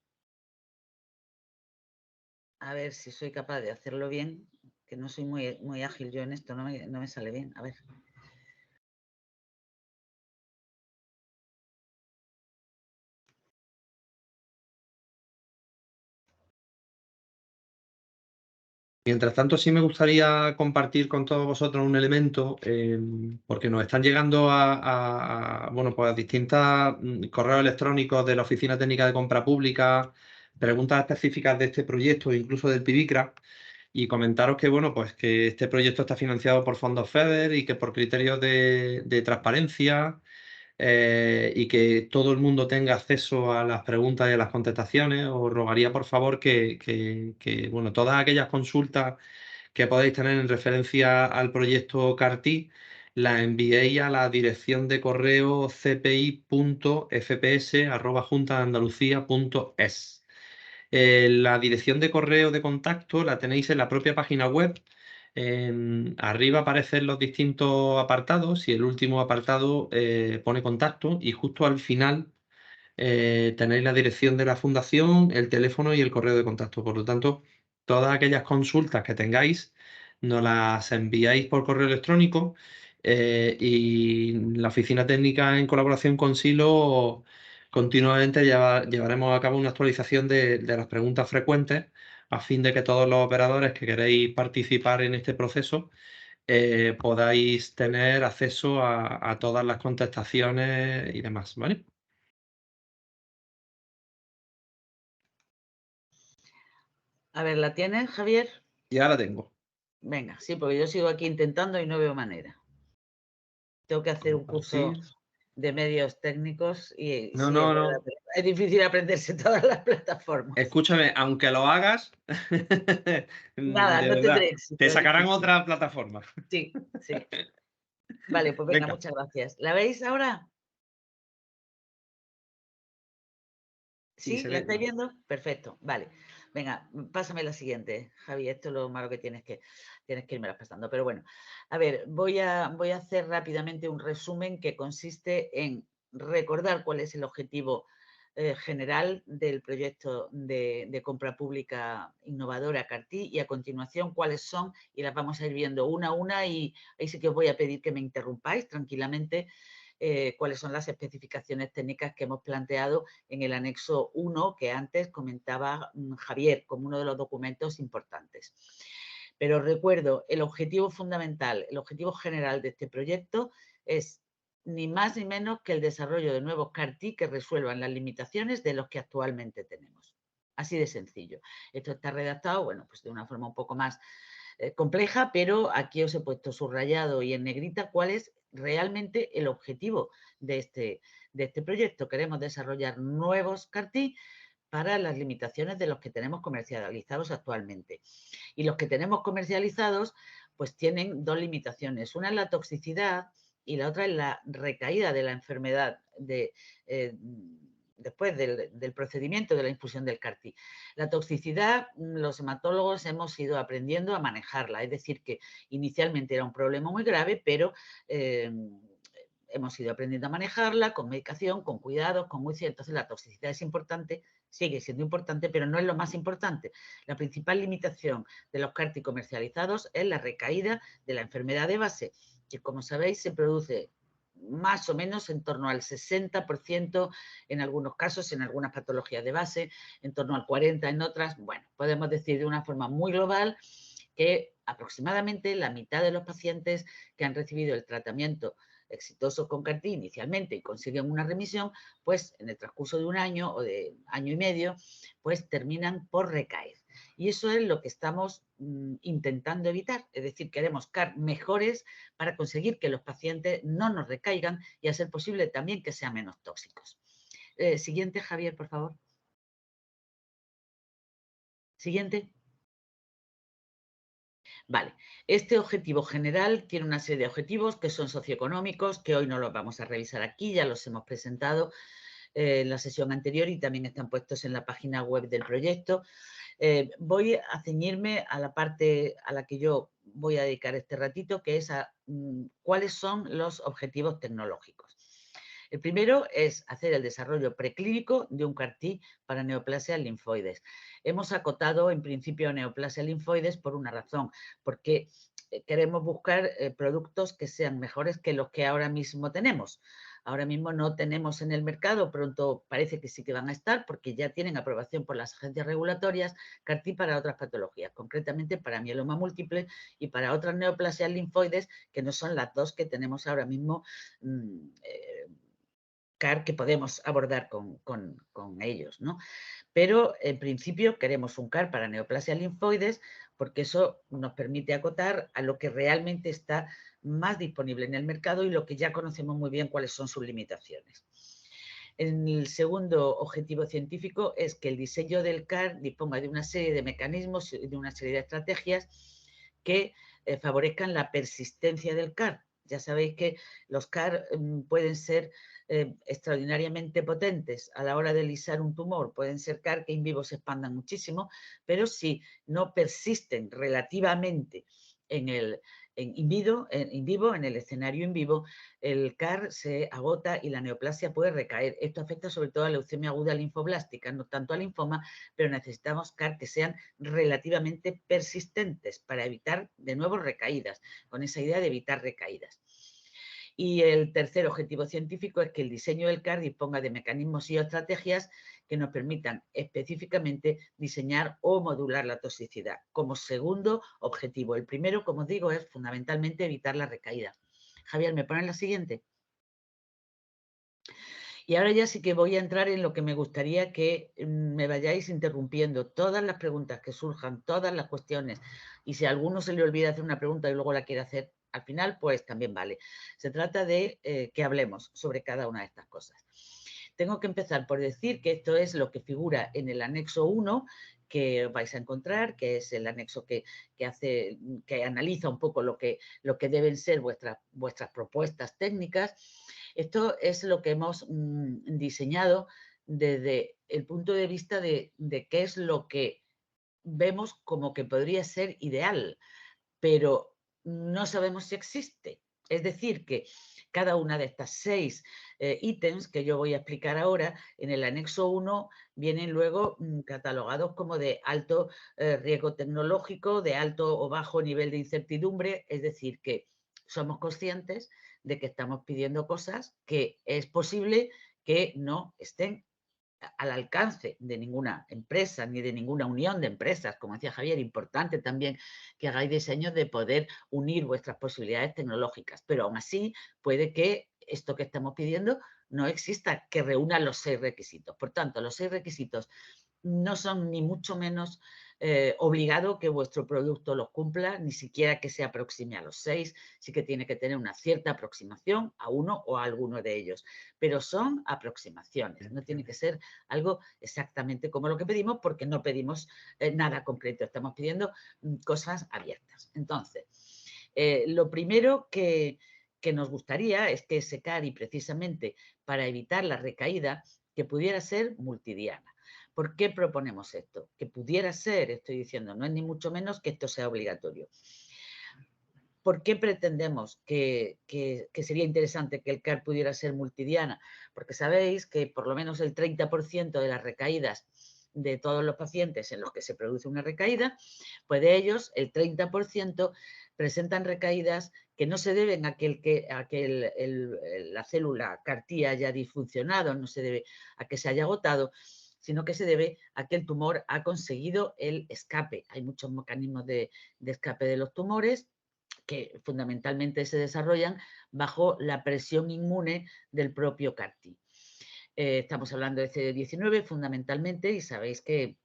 E: a ver si soy capaz de hacerlo bien, que no soy muy ágil yo en esto, no me sale bien. A ver.
A: Mientras tanto, sí me gustaría compartir con todos vosotros un elemento, porque nos están llegando bueno, pues a distintos correos electrónicos de la Oficina Técnica de Compra Pública, preguntas específicas de este proyecto, incluso del PIBICRA, y comentaros que, bueno, pues que este proyecto está financiado por fondos FEDER y que por criterios de transparencia y que todo el mundo tenga acceso a las preguntas y a las contestaciones, os rogaría por favor que bueno, todas aquellas consultas que podéis tener en referencia al proyecto CAR-T la enviéis a la dirección de correo cpi.fps@juntadeandalucía.es. La dirección de correo de contacto la tenéis en la propia página web. Arriba aparecen los distintos apartados y el último apartado pone contacto, y justo al final tenéis la dirección de la fundación, el teléfono y el correo de contacto. Por lo tanto, todas aquellas consultas que tengáis nos las enviáis por correo electrónico, y la oficina técnica, en colaboración con Silo, continuamente llevaremos a cabo una actualización de las preguntas frecuentes, a fin de que todos los operadores que queréis participar en este proceso podáis tener acceso a todas las contestaciones y demás, ¿vale?
E: A ver, ¿la tienes, Javier?
A: Ya la tengo.
E: Venga, sí, porque yo sigo aquí intentando y no veo manera. Tengo que hacer un curso de medios técnicos y
A: No,
E: sí,
A: no.
E: es difícil aprenderse todas las plataformas.
A: Escúchame, aunque lo hagas,
E: Nada,
A: de
E: no
A: verdad,
E: tendré éxito.
A: te
E: es
A: sacarán
E: difícil.
A: otra plataforma.
E: Sí, sí. Vale, pues venga, muchas gracias. ¿La veis ahora?
A: Sí,
E: ¿Sí?
A: se
E: ¿La
A: ve.
E: estáis viendo? Perfecto, vale. Venga, pásame la siguiente, Javi. Esto es lo malo que tienes que irme pasando. Pero bueno, a ver, voy a hacer rápidamente un resumen que consiste en recordar cuál es el objetivo general del proyecto de compra pública innovadora CAR-T, y a continuación cuáles son, y las vamos a ir viendo una a una, y ahí sí que os voy a pedir que me interrumpáis tranquilamente. Cuáles son las especificaciones técnicas que hemos planteado en el anexo 1 que antes comentaba Javier como uno de los documentos importantes. Pero recuerdo, el objetivo fundamental, el objetivo general de este proyecto es ni más ni menos que el desarrollo de nuevos CAR-T que resuelvan las limitaciones de los que actualmente tenemos. Así de sencillo. Esto está redactado, bueno, pues de una forma un poco más compleja, pero aquí os he puesto subrayado y en negrita cuál es realmente el objetivo de este proyecto. Queremos desarrollar nuevos CAR-T para las limitaciones de los que tenemos comercializados actualmente. Y los que tenemos comercializados pues tienen dos limitaciones. Una es la toxicidad y la otra es la recaída de la enfermedad después del procedimiento de la infusión del CAR-T. La toxicidad, los hematólogos hemos ido aprendiendo a manejarla, es decir, que inicialmente era un problema muy grave, pero hemos ido aprendiendo a manejarla con medicación, con cuidados, con juicio. Entonces la toxicidad es importante, sigue siendo importante, pero no es lo más importante. La principal limitación de los CAR-T comercializados es la recaída de la enfermedad de base, que como sabéis se produce más o menos en torno al 60% en algunos casos, en algunas patologías de base, en torno al 40% en otras. Bueno, podemos decir de una forma muy global que aproximadamente la mitad de los pacientes que han recibido el tratamiento exitoso con CAR-T inicialmente y consiguen una remisión, pues en el transcurso de un año o de año y medio, pues terminan por recaer. Y eso es lo que estamos intentando evitar, es decir, queremos CAR mejores para conseguir que los pacientes no nos recaigan y a ser posible también que sean menos tóxicos. Siguiente, Javier, por favor. Siguiente. Vale, este objetivo general tiene una serie de objetivos que son socioeconómicos, que hoy no los vamos a revisar aquí, ya los hemos presentado en la sesión anterior y también están puestos en la página web del proyecto. Voy a ceñirme a la parte a la que yo voy a dedicar este ratito, que es a cuáles son los objetivos tecnológicos. El primero es hacer el desarrollo preclínico de un CAR-T para neoplasias linfoides. Hemos acotado en principio neoplasias linfoides por una razón, porque queremos buscar productos que sean mejores que los que ahora mismo tenemos. Ahora mismo no tenemos en el mercado, pronto parece que sí que van a estar porque ya tienen aprobación por las agencias regulatorias CAR-T para otras patologías, concretamente para mieloma múltiple y para otras neoplasias linfoides que no son las dos que tenemos ahora mismo CAR que podemos abordar con ellos, ¿no? Pero en principio queremos un CAR para neoplasias linfoides porque eso nos permite acotar a lo que realmente está más disponible en el mercado y lo que ya conocemos muy bien cuáles son sus limitaciones. El segundo objetivo científico es que el diseño del CAR disponga de una serie de mecanismos y de una serie de estrategias que favorezcan la persistencia del CAR. Ya sabéis que los CAR pueden ser extraordinariamente potentes a la hora de lisar un tumor. Pueden ser CAR que in vivo se expandan muchísimo, pero si no persisten relativamente en in vivo, en el escenario in vivo, el CAR se agota y la neoplasia puede recaer. Esto afecta sobre todo a la leucemia aguda linfoblástica, no tanto al linfoma, pero necesitamos CAR que sean relativamente persistentes para evitar de nuevo recaídas, con esa idea de evitar recaídas. Y el tercer objetivo científico es que el diseño del CAR disponga de mecanismos y estrategias que nos permitan específicamente diseñar o modular la toxicidad. Como segundo objetivo, el primero, como os digo, es fundamentalmente evitar la recaída. Javier, ¿me pones la siguiente? Y ahora ya sí que voy a entrar en lo que me gustaría que me vayáis interrumpiendo. Todas las preguntas que surjan, todas las cuestiones. Y si a alguno se le olvida hacer una pregunta y luego la quiere hacer al final, pues también vale. Se trata de que hablemos sobre cada una de estas cosas. Tengo que empezar por decir que esto es lo que figura en el anexo 1 que vais a encontrar, que es el anexo que analiza un poco lo que deben ser vuestras propuestas técnicas. Esto es lo que hemos diseñado desde el punto de vista de qué es lo que vemos como que podría ser ideal, pero no sabemos si existe. Es decir, que cada una de estas 6 ítems que yo voy a explicar ahora, en el anexo 1 vienen luego catalogados como de alto riesgo tecnológico, de alto o bajo nivel de incertidumbre, es decir, que somos conscientes de que estamos pidiendo cosas que es posible que no estén al alcance de ninguna empresa ni de ninguna unión de empresas. Como decía Javier, importante también que hagáis diseños de poder unir vuestras posibilidades tecnológicas, pero aún así puede que esto que estamos pidiendo no exista, que reúna los 6 requisitos. Por tanto, los 6 requisitos no son ni mucho menos obligado que vuestro producto los cumpla, ni siquiera que se aproxime a los 6, sí que tiene que tener una cierta aproximación a uno o a alguno de ellos, pero son aproximaciones, no tiene que ser algo exactamente como lo que pedimos, porque no pedimos nada concreto, estamos pidiendo cosas abiertas. Entonces, lo primero que nos gustaría es que ese CARI, precisamente para evitar la recaída, que pudiera ser multidiana. ¿Por qué proponemos esto? Que pudiera ser, estoy diciendo, no es ni mucho menos que esto sea obligatorio. ¿Por qué pretendemos que sería interesante que el CAR pudiera ser multidiana? Porque sabéis que por lo menos el 30% de las recaídas de todos los pacientes en los que se produce una recaída, pues de ellos el 30% presentan recaídas que no se deben a que la célula CAR-T haya disfuncionado, no se debe a que se haya agotado, sino que se debe a que el tumor ha conseguido el escape. Hay muchos mecanismos de escape de los tumores que fundamentalmente se desarrollan bajo la presión inmune del propio CAR-T. Estamos hablando de CD19 fundamentalmente, y sabéis que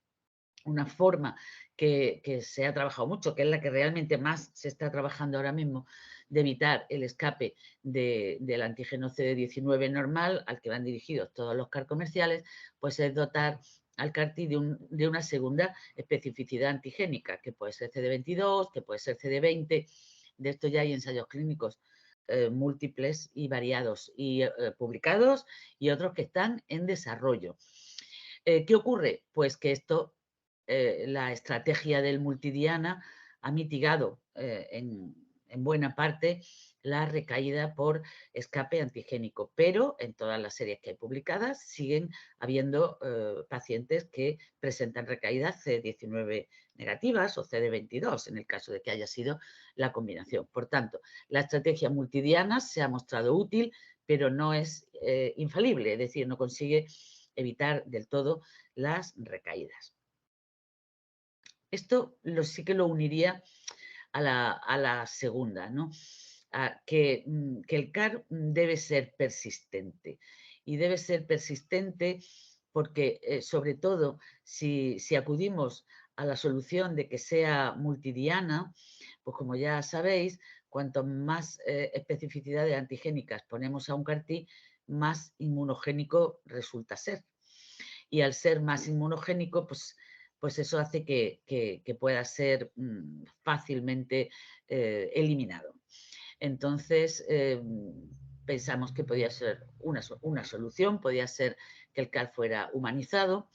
E: una forma que se ha trabajado mucho, que es la que realmente más se está trabajando ahora mismo, de evitar el escape del antígeno CD19 normal, al que van dirigidos todos los CAR comerciales, pues es dotar al CAR-T de una segunda especificidad antigénica, que puede ser CD22, que puede ser CD20. De esto ya hay ensayos clínicos múltiples y variados, y publicados, y otros que están en desarrollo. ¿Qué ocurre? Pues que esto, la estrategia del multidiana ha mitigado en buena parte la recaída por escape antigénico, pero en todas las series que hay publicadas siguen habiendo pacientes que presentan recaídas CD19 negativas o CD22 en el caso de que haya sido la combinación. Por tanto, la estrategia multidiana se ha mostrado útil, pero no es infalible, es decir, no consigue evitar del todo las recaídas. Esto sí que lo uniría a la segunda, ¿no? Que el CAR debe ser persistente. Y debe ser persistente porque, sobre todo, si acudimos a la solución de que sea multidiana, pues como ya sabéis, cuanto más especificidades antigénicas ponemos a un CAR-T, más inmunogénico resulta ser. Y al ser más inmunogénico, pues eso hace que pueda ser fácilmente eliminado. Entonces, pensamos que podía ser una solución, podía ser que el CAR fuera humanizado,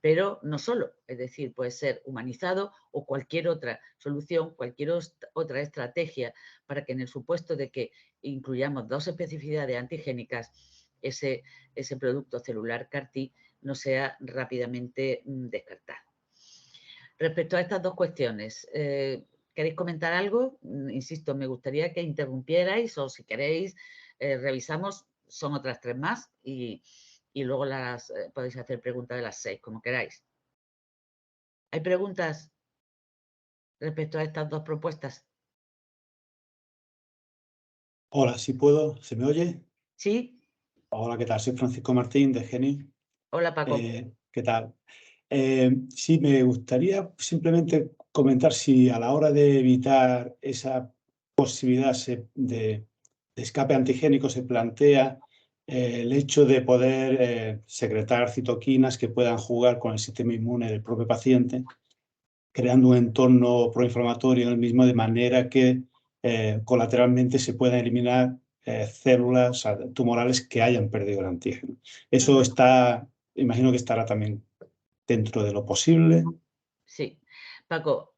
E: pero no solo, es decir, puede ser humanizado o cualquier otra solución, cualquier otra estrategia para que en el supuesto de que incluyamos 2 especificidades antigénicas, ese producto celular CAR-T no sea rápidamente descartado. Respecto a estas 2 cuestiones, ¿queréis comentar algo? Insisto, me gustaría que interrumpierais o si queréis revisamos, son otras 3 más y luego podéis hacer preguntas de las 6, como queráis. ¿Hay preguntas respecto a estas 2 propuestas?
J: Hola, si puedo, ¿se me oye?
E: ¿Sí?
J: Hola, ¿qué tal? Soy Francisco Martín de Geni.
E: Hola, Paco.
J: ¿Qué tal? Sí, me gustaría simplemente comentar si a la hora de evitar esa posibilidad de escape antigénico se plantea el hecho de poder secretar citoquinas que puedan jugar con el sistema inmune del propio paciente, creando un entorno proinflamatorio en el mismo, de manera que colateralmente se puedan eliminar células tumorales que hayan perdido el antígeno. Eso está, imagino que estará también dentro de lo posible.
E: Sí. Paco,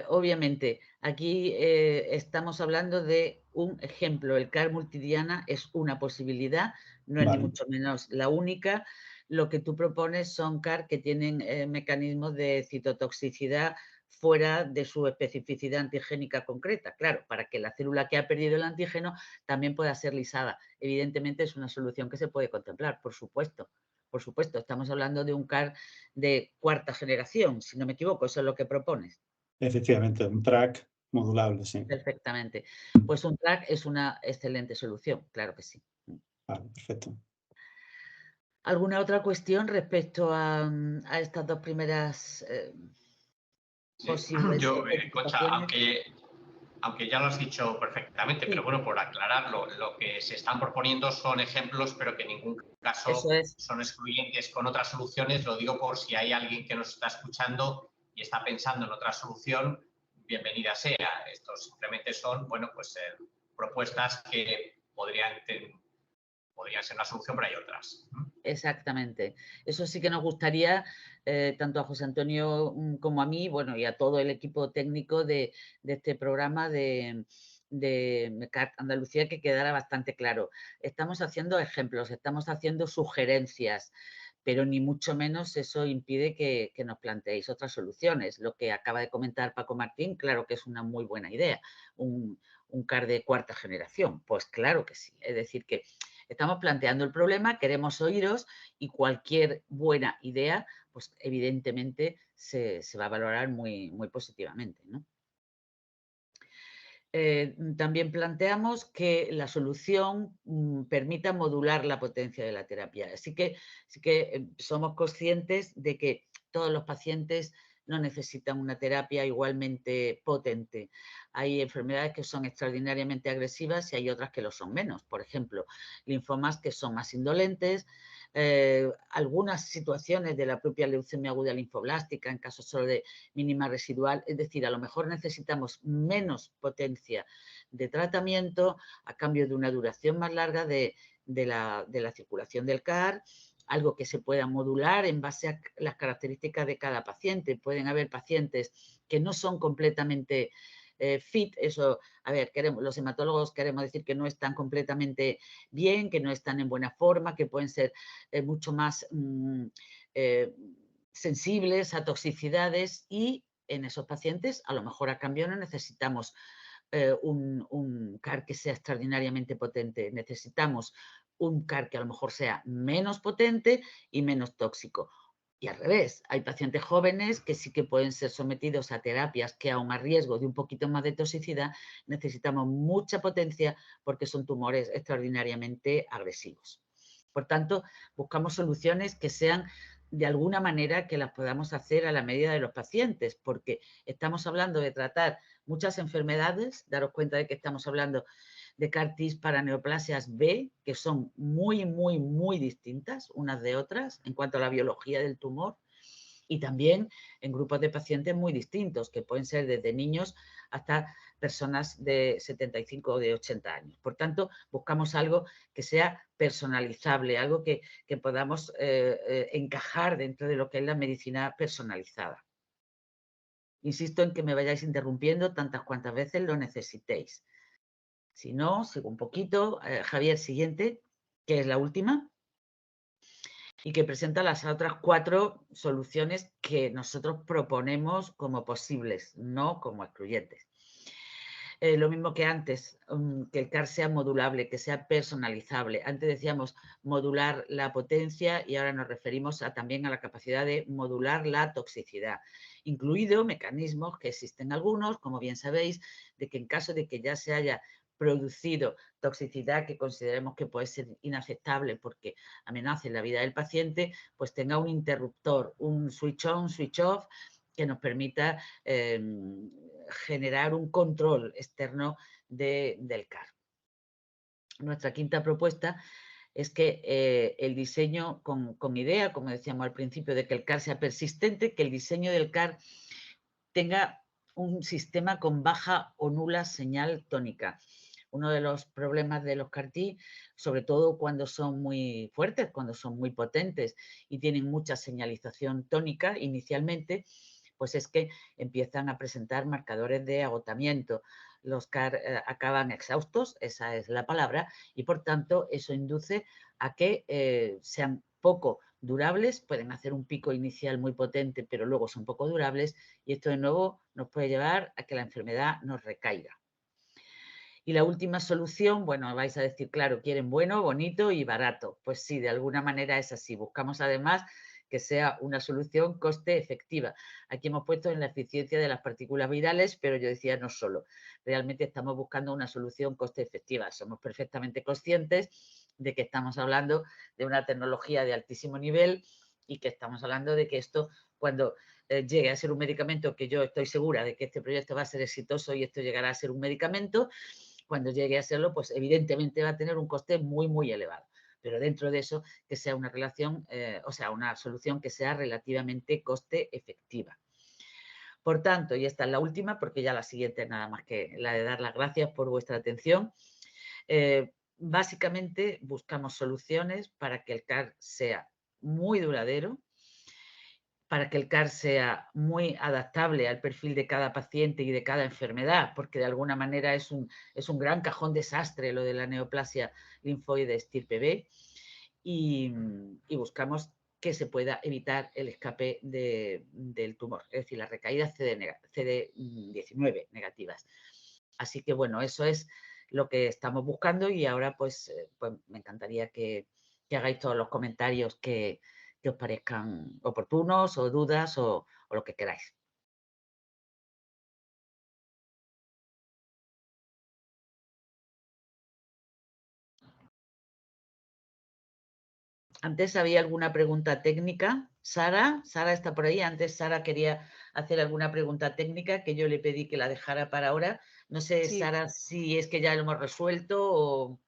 E: obviamente, aquí estamos hablando de un ejemplo. El CAR multidiana es una posibilidad, no es ni mucho menos la única. Lo que tú propones son CAR que tienen mecanismos de citotoxicidad fuera de su especificidad antigénica concreta. Claro, para que la célula que ha perdido el antígeno también pueda ser lisada. Evidentemente es una solución que se puede contemplar, por supuesto. Por supuesto, estamos hablando de un CAR de 4ª generación, si no me equivoco, eso es lo que propones.
J: Efectivamente, un track modulable, sí.
E: Perfectamente. Pues un track es una excelente solución, claro que sí.
J: Vale, perfecto.
E: ¿Alguna otra cuestión respecto a estas 2 primeras posibles?
I: Yo, Concha, aunque ya lo has dicho perfectamente,
E: Sí.
I: pero bueno, por aclararlo, lo que se están proponiendo son ejemplos, pero que en ningún caso son excluyentes con otras soluciones. Lo digo por si hay alguien que nos está escuchando y está pensando en otra solución, bienvenida sea. Estos simplemente son, bueno, pues propuestas que podrían ser una solución, pero hay otras.
E: Exactamente. Eso sí que nos gustaría, tanto a José Antonio como a mí, bueno, y a todo el equipo técnico de este programa de CAR Andalucía, que quedara bastante claro. Estamos haciendo ejemplos, estamos haciendo sugerencias, pero ni mucho menos eso impide que nos planteéis otras soluciones. Lo que acaba de comentar Paco Martín, claro que es una muy buena idea. Un CAR de 4ª generación, pues claro que sí. Es decir, que estamos planteando el problema, queremos oíros y cualquier buena idea, pues evidentemente se va a valorar muy, muy positivamente, ¿no? También planteamos que la solución permita modular la potencia de la terapia. Así que somos conscientes de que todos los pacientes no necesitan una terapia igualmente potente. Hay enfermedades que son extraordinariamente agresivas y hay otras que lo son menos. Por ejemplo, linfomas que son más indolentes, algunas situaciones de la propia leucemia aguda linfoblástica en caso solo de mínima residual. Es decir, a lo mejor necesitamos menos potencia de tratamiento a cambio de una duración más larga de la circulación del CAR, algo que se pueda modular en base a las características de cada paciente. Pueden haber pacientes que no son completamente fit, eso, a ver, los hematólogos queremos decir que no están completamente bien, que no están en buena forma, que pueden ser mucho más sensibles a toxicidades y en esos pacientes a lo mejor a cambio no necesitamos un CAR que sea extraordinariamente potente, necesitamos un CAR que a lo mejor sea menos potente y menos tóxico. Y al revés, hay pacientes jóvenes que sí que pueden ser sometidos a terapias que aun a riesgo de un poquito más de toxicidad necesitamos mucha potencia porque son tumores extraordinariamente agresivos. Por tanto, buscamos soluciones que sean de alguna manera que las podamos hacer a la medida de los pacientes, porque estamos hablando de tratar muchas enfermedades, daros cuenta de que estamos hablando de CAR-Ts para neoplasias B, que son muy, muy, muy distintas unas de otras en cuanto a la biología del tumor, Y también en grupos de pacientes muy distintos, que pueden ser desde niños hasta personas de 75 o de 80 años. Por tanto, buscamos algo que sea personalizable, algo que podamos encajar dentro de lo que es la medicina personalizada. Insisto en que me vayáis interrumpiendo tantas cuantas veces lo necesitéis. Si no, sigo un poquito. Javier, siguiente, que es la última, y que presenta las otras 4 soluciones que nosotros proponemos como posibles, no como excluyentes. Lo mismo que antes, que el CAR sea modulable, que sea personalizable. Antes decíamos modular la potencia y ahora nos referimos también a la capacidad de modular la toxicidad, incluido mecanismos que existen algunos, como bien sabéis, de que en caso de que ya se haya producido toxicidad que consideremos que puede ser inaceptable porque amenace la vida del paciente, pues tenga un interruptor, un switch on, switch off, que nos permita generar un control externo del CAR. Nuestra quinta propuesta es que el diseño con idea, como decíamos al principio, de que el CAR sea persistente, que el diseño del CAR tenga un sistema con baja o nula señal tónica. Uno de los problemas de los CAR-T, sobre todo cuando son muy fuertes, cuando son muy potentes y tienen mucha señalización tónica inicialmente, pues es que empiezan a presentar marcadores de agotamiento. Los CAR acaban exhaustos, esa es la palabra, y por tanto eso induce a que sean poco durables, pueden hacer un pico inicial muy potente, pero luego son poco durables y esto de nuevo nos puede llevar a que la enfermedad nos recaiga. Y la última solución, bueno, vais a decir, claro, quieren bueno, bonito y barato. Pues sí, de alguna manera es así. Buscamos además que sea una solución coste efectiva. Aquí hemos puesto en la eficiencia de las partículas virales, pero yo decía no solo. Realmente estamos buscando una solución coste efectiva. Somos perfectamente conscientes de que estamos hablando de una tecnología de altísimo nivel y que estamos hablando de que esto, cuando llegue a ser un medicamento, que yo estoy segura de que este proyecto va a ser exitoso y esto llegará a ser un medicamento, cuando llegue a serlo, pues evidentemente va a tener un coste muy, muy elevado. Pero dentro de eso, que sea una relación, o sea, una solución que sea relativamente coste efectiva. Por tanto, y esta es la última, porque ya la siguiente es nada más que la de dar las gracias por vuestra atención. Básicamente buscamos soluciones para que el CAR sea muy duradero, para que el CAR sea muy adaptable al perfil de cada paciente y de cada enfermedad, porque de alguna manera es un gran cajón desastre lo de la neoplasia linfoide estirpe B, y buscamos que se pueda evitar el escape del tumor, es decir, las recaídas CD19 negativas. Así que bueno, eso es lo que estamos buscando y ahora pues me encantaría que hagáis todos los comentarios que os parezcan oportunos o dudas o lo que queráis. Antes había alguna pregunta técnica. Sara está por ahí. Antes Sara quería hacer alguna pregunta técnica que yo le pedí que la dejara para ahora. No sé, sí. Sara, si es que ya lo hemos resuelto o...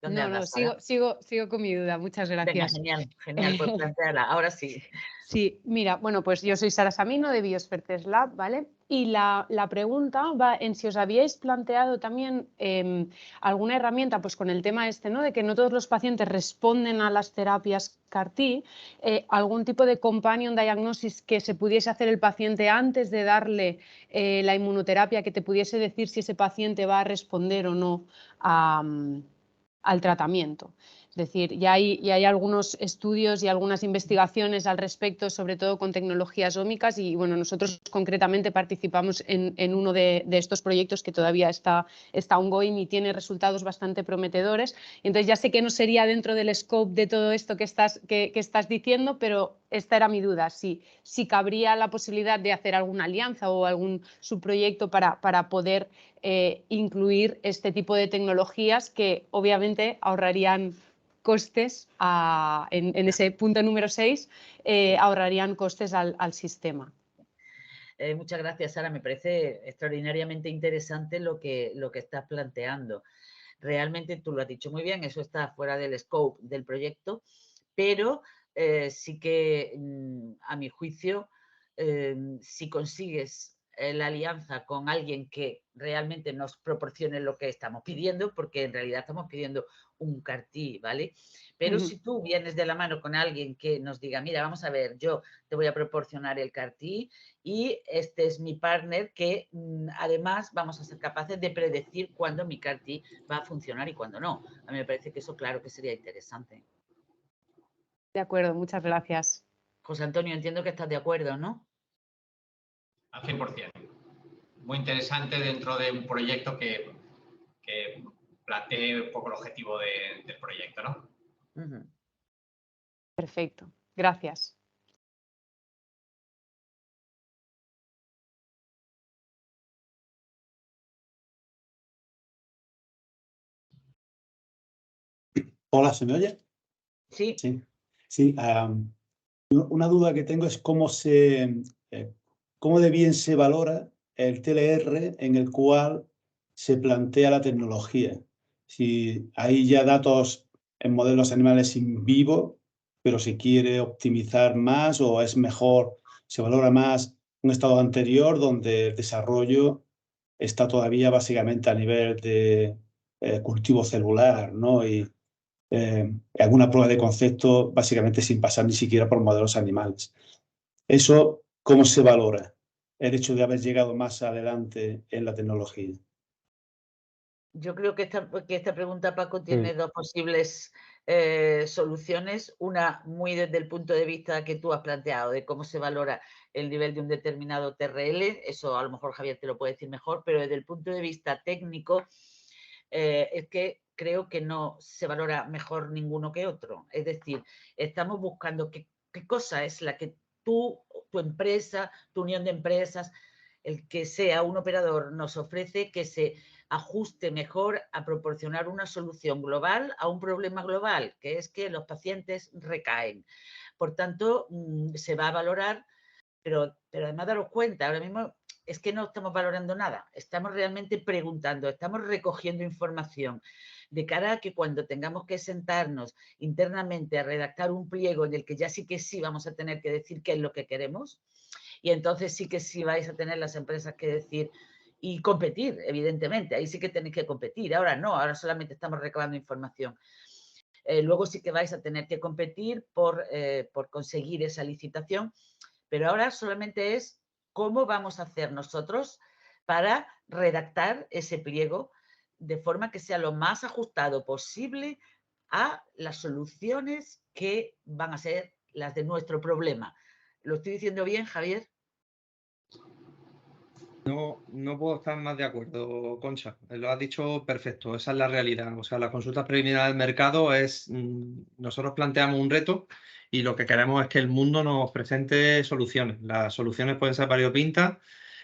D: ¿Dónde andas, Sara? Sigo con mi duda. Muchas gracias.
E: Venga, genial por plantearla. Ahora sí.
D: Sí, mira, bueno, pues yo soy Sara Samino de Bioexpertes Lab, ¿vale? Y la pregunta va en si os habíais planteado también alguna herramienta, pues con el tema este, ¿no? De que no todos los pacientes responden a las terapias CAR-T, algún tipo de companion diagnosis que se pudiese hacer el paciente antes de darle la inmunoterapia, que te pudiese decir si ese paciente va a responder o no al tratamiento. Es decir, ya hay algunos estudios y algunas investigaciones al respecto, sobre todo con tecnologías ómicas y bueno, nosotros concretamente participamos en uno de estos proyectos que todavía está ongoing y tiene resultados bastante prometedores. Y entonces ya sé que no sería dentro del scope de todo esto que estás diciendo, pero esta era mi duda, si cabría la posibilidad de hacer alguna alianza o algún subproyecto para poder incluir este tipo de tecnologías que obviamente ahorrarían costes en ese punto número 6, ahorrarían costes al sistema.
E: Muchas gracias, Sara. Me parece extraordinariamente interesante lo que estás planteando. Realmente tú lo has dicho muy bien, eso está fuera del scope del proyecto, pero sí que a mi juicio si consigues la alianza con alguien que realmente nos proporcione lo que estamos pidiendo, porque en realidad estamos pidiendo un CAR-T, ¿vale? Pero si tú vienes de la mano con alguien que nos diga, mira, vamos a ver, yo te voy a proporcionar el CAR-T y este es mi partner que además vamos a ser capaces de predecir cuándo mi CAR-T va a funcionar y cuándo no. A mí me parece que eso claro que sería interesante.
D: De acuerdo, muchas gracias.
E: José Antonio, entiendo que estás de acuerdo, ¿no?
I: Al 100%. Muy interesante dentro de un proyecto que plantee un poco el objetivo del proyecto, ¿no?
D: Perfecto, gracias.
J: Hola, ¿se me oye?
E: Sí.
J: Sí. Una duda que tengo es cómo de bien se valora el TLR en el cual se plantea la tecnología. Si hay ya datos en modelos animales in vivo, pero se quiere optimizar más o es mejor, se valora más un estado anterior donde el desarrollo está todavía básicamente a nivel de cultivo celular, ¿no? Y alguna prueba de concepto básicamente sin pasar ni siquiera por modelos animales. ¿Eso cómo se valora? El hecho de haber llegado más adelante en la tecnología.
E: Yo creo que esta pregunta, Paco, tiene dos posibles soluciones. Una muy desde el punto de vista que tú has planteado, de cómo se valora el nivel de un determinado TRL. Eso a lo mejor Javier te lo puede decir mejor, pero desde el punto de vista técnico es que creo que no se valora mejor ninguno que otro. Es decir, estamos buscando qué cosa es la que tú, tu empresa, tu unión de empresas, el que sea un operador nos ofrece que se ajuste mejor a proporcionar una solución global a un problema global, que es que los pacientes recaen. Por tanto, se va a valorar, pero además daros cuenta, ahora mismo es que no estamos valorando nada, estamos realmente preguntando, estamos recogiendo información de cara a que cuando tengamos que sentarnos internamente a redactar un pliego en el que ya sí que sí vamos a tener que decir qué es lo que queremos, y entonces sí que sí vais a tener las empresas que decir y competir, evidentemente, ahí sí que tenéis que competir, ahora no, ahora solamente estamos recabando información. Luego sí que vais a tener que competir por conseguir esa licitación, pero ahora solamente es cómo vamos a hacer nosotros para redactar ese pliego de forma que sea lo más ajustado posible a las soluciones que van a ser las de nuestro problema. ¿Lo estoy diciendo bien, Javier?
A: No puedo estar más de acuerdo, Concha. Lo has dicho perfecto, esa es la realidad. O sea, la consulta preliminar del mercado es, nosotros planteamos un reto y lo que queremos es que el mundo nos presente soluciones. Las soluciones pueden ser variopintas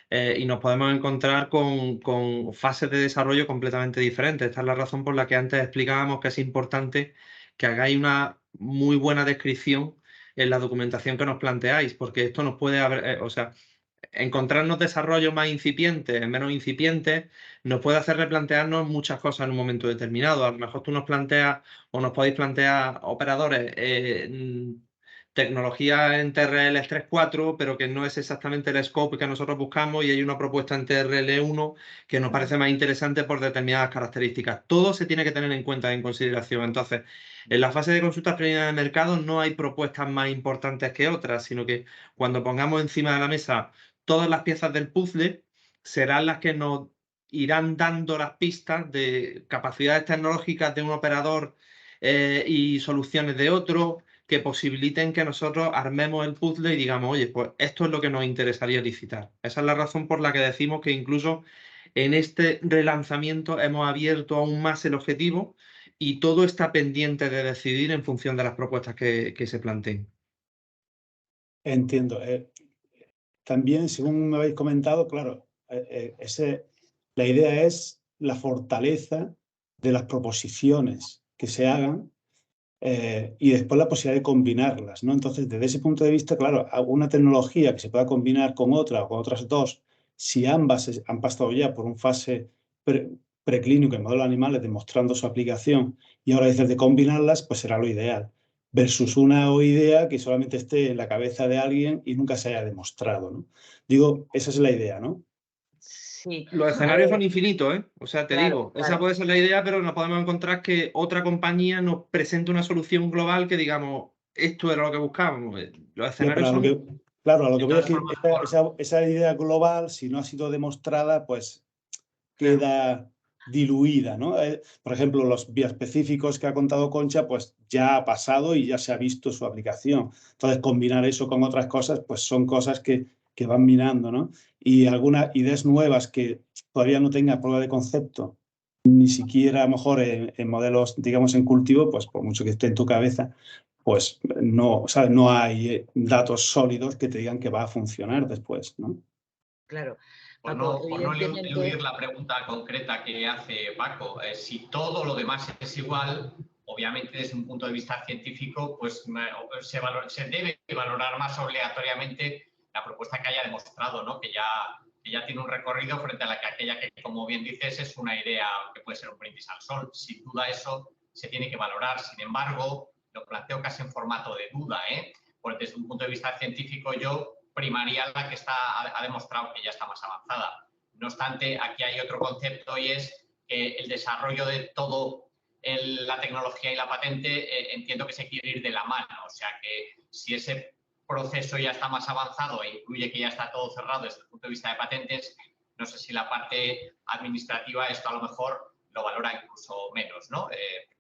A: y nos podemos encontrar con fases de desarrollo completamente diferentes. Esta es la razón por la que antes explicábamos que es importante que hagáis una muy buena descripción en la documentación que nos planteáis, porque esto nos puede haber, encontrarnos desarrollos más incipientes, menos incipientes, nos puede hacer replantearnos muchas cosas en un momento determinado. A lo mejor tú nos planteas o nos podéis plantear operadores tecnología en TRL 3.4, pero que no es exactamente el scope que nosotros buscamos y hay una propuesta en TRL 1 que nos parece más interesante por determinadas características. Todo se tiene que tener en cuenta, en consideración. Entonces, en la fase de consultas preliminares de mercado no hay propuestas más importantes que otras, sino que cuando pongamos encima de la mesa todas las piezas del puzzle serán las que nos irán dando las pistas de capacidades tecnológicas de un operador y soluciones de otro que posibiliten que nosotros armemos el puzzle y digamos, oye, pues esto es lo que nos interesaría licitar. Esa es la razón por la que decimos que incluso en este relanzamiento hemos abierto aún más el objetivo y todo está pendiente de decidir en función de las propuestas que se planteen.
J: Entiendo. También, según me habéis comentado, claro, la idea es la fortaleza de las proposiciones que se hagan y después la posibilidad de combinarlas, ¿no? Entonces, desde ese punto de vista, claro, una tecnología que se pueda combinar con otra o con otras dos, si ambas han pasado ya por un fase preclínico en modelos animales demostrando su aplicación y ahora dices de combinarlas, pues será lo ideal. versus una idea que solamente esté en la cabeza de alguien y nunca se haya demostrado, ¿no? Digo, esa es la idea, ¿no?
E: Sí.
A: Los escenarios son infinitos, ¿eh? O sea, te digo, esa
E: claro.
A: puede ser la idea, pero nos podemos encontrar que otra compañía nos presente una solución global que digamos, esto era lo que buscábamos. Los escenarios son...
J: Claro, a lo que
I: De
J: voy a
I: todas
J: decir,
I: formas,
J: esa idea global, si no ha sido demostrada, pues queda diluida, ¿no? Por ejemplo, los bioespecíficos que ha contado Concha, pues ya ha pasado y ya se ha visto su aplicación. Entonces, combinar eso con otras cosas, pues son cosas que van minando, ¿no? Y algunas ideas nuevas que todavía no tengan prueba de concepto, ni siquiera a lo mejor en modelos, digamos, en cultivo, pues por mucho que esté en tu cabeza, pues no, ¿sabes? No hay datos sólidos que te digan que va a funcionar después, ¿no?
E: Claro.
I: Por
E: Paco,
I: no
E: evidentemente...
I: eludir la pregunta concreta que hace Paco, si todo lo demás es igual, obviamente desde un punto de vista científico, pues se debe valorar más obligatoriamente la propuesta que haya demostrado, ¿no? que ya tiene un recorrido frente a aquella que, como bien dices, es una idea que puede ser un brindis al sol. Sin duda eso se tiene que valorar. Sin embargo, lo planteo casi en formato de duda, porque desde un punto de vista científico yo primaria la que ha demostrado que ya está más avanzada. No obstante, aquí hay otro concepto y es que el desarrollo de todo la tecnología y la patente entiendo que se quiere ir de la mano. O sea que si ese proceso ya está más avanzado e incluye que ya está todo cerrado desde el punto de vista de patentes, no sé si la parte administrativa esto a lo mejor lo valora incluso menos, ¿no?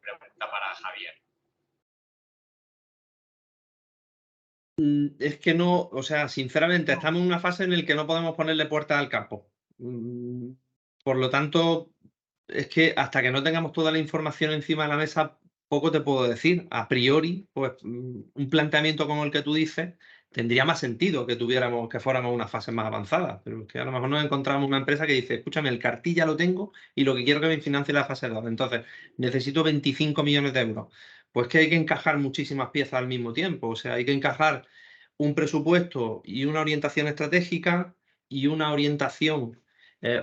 I: Pregunta para Javier.
A: Es que no, o sea, sinceramente, estamos en una fase en la que no podemos ponerle puertas al campo. Por lo tanto, es que hasta que no tengamos toda la información encima de la mesa, poco te puedo decir. A priori, pues un planteamiento como el que tú dices tendría más sentido que fuéramos una fase más avanzada. Pero es que a lo mejor nos encontramos una empresa que dice, escúchame, el cartel ya lo tengo y lo que quiero que me financie la fase 2. Entonces, necesito 25 millones de euros. Pues que hay que encajar muchísimas piezas al mismo tiempo. O sea, hay que encajar un presupuesto y una orientación estratégica y una orientación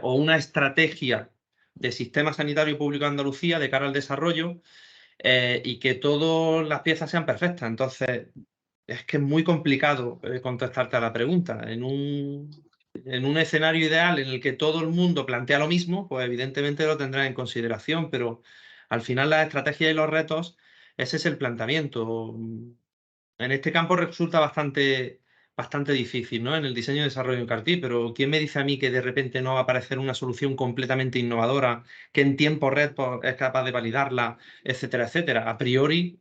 A: o una estrategia de sistema sanitario público de Andalucía de cara al desarrollo y que todas las piezas sean perfectas. Entonces, es que es muy complicado contestarte a la pregunta. En un escenario ideal en el que todo el mundo plantea lo mismo, pues evidentemente lo tendrá en consideración, pero al final las estrategias y los retos, ese es el planteamiento. En este campo resulta bastante difícil, ¿no? En el diseño y desarrollo en Cartier, pero ¿quién me dice a mí que de repente no va a aparecer una solución completamente innovadora, que en tiempo récord pues, es capaz de validarla, etcétera, etcétera? A priori,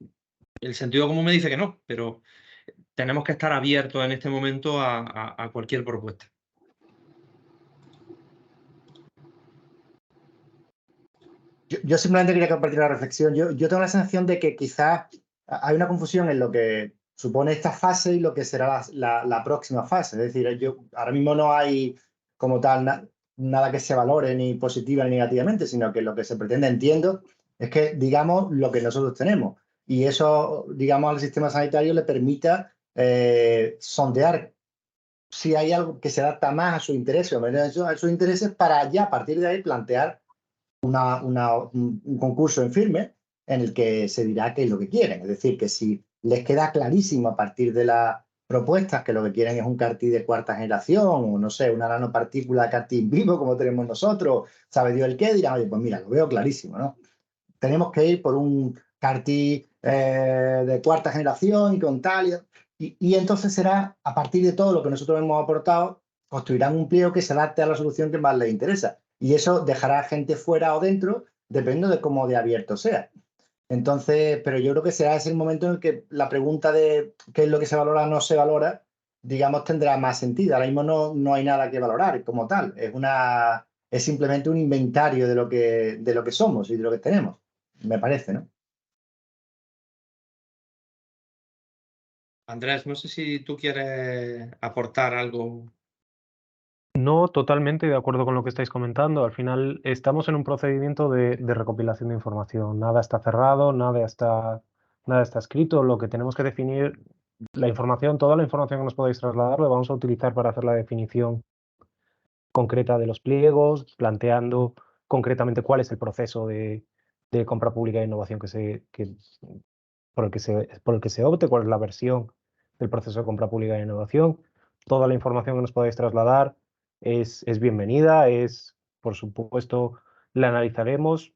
A: el sentido común me dice que no, pero tenemos que estar abiertos en este momento a cualquier propuesta.
G: Yo simplemente quería compartir una reflexión. Yo tengo la sensación de que quizás hay una confusión en lo que supone esta fase y lo que será la próxima fase. Es decir, ahora mismo no hay como tal nada que se valore ni positiva ni negativamente, sino que lo que se pretende, entiendo, es que digamos lo que nosotros tenemos. Y eso, digamos, al sistema sanitario le permita sondear si hay algo que se adapta más a sus intereses o menos a sus intereses para ya a partir de ahí plantear un concurso en firme en el que se dirá qué es lo que quieren. Es decir, que si les queda clarísimo a partir de las propuestas que lo que quieren es un CAR-T de cuarta generación o, no sé, una nanopartícula CAR-T in vivo como tenemos nosotros, sabe Dios el qué, dirán, oye, pues mira, lo veo clarísimo, ¿no? Tenemos que ir por un CAR-T de cuarta generación y con tal. Y entonces será, a partir de todo lo que nosotros hemos aportado, construirán un pliego que se adapte a la solución que más les interesa. Y eso dejará gente fuera o dentro, dependiendo de cómo de abierto sea. Entonces, pero yo creo que será ese el momento en el que la pregunta de qué es lo que se valora o no se valora, digamos, tendrá más sentido. Ahora mismo no hay nada que valorar como tal. Es simplemente un inventario de lo que somos y de lo que tenemos, me parece, ¿no?
A: Andrés, no sé si tú quieres aportar algo.
B: No, totalmente de acuerdo con lo que estáis comentando. Al final estamos en un procedimiento de recopilación de información. Nada está cerrado, nada está escrito. Lo que tenemos que definir, toda la información que nos podáis trasladar, la vamos a utilizar para hacer la definición concreta de los pliegos, planteando concretamente cuál es el proceso de compra pública e innovación que por el que se opte, cuál es la versión del proceso de compra pública de innovación. Toda la información que nos podáis trasladar es bienvenida, por supuesto, la analizaremos.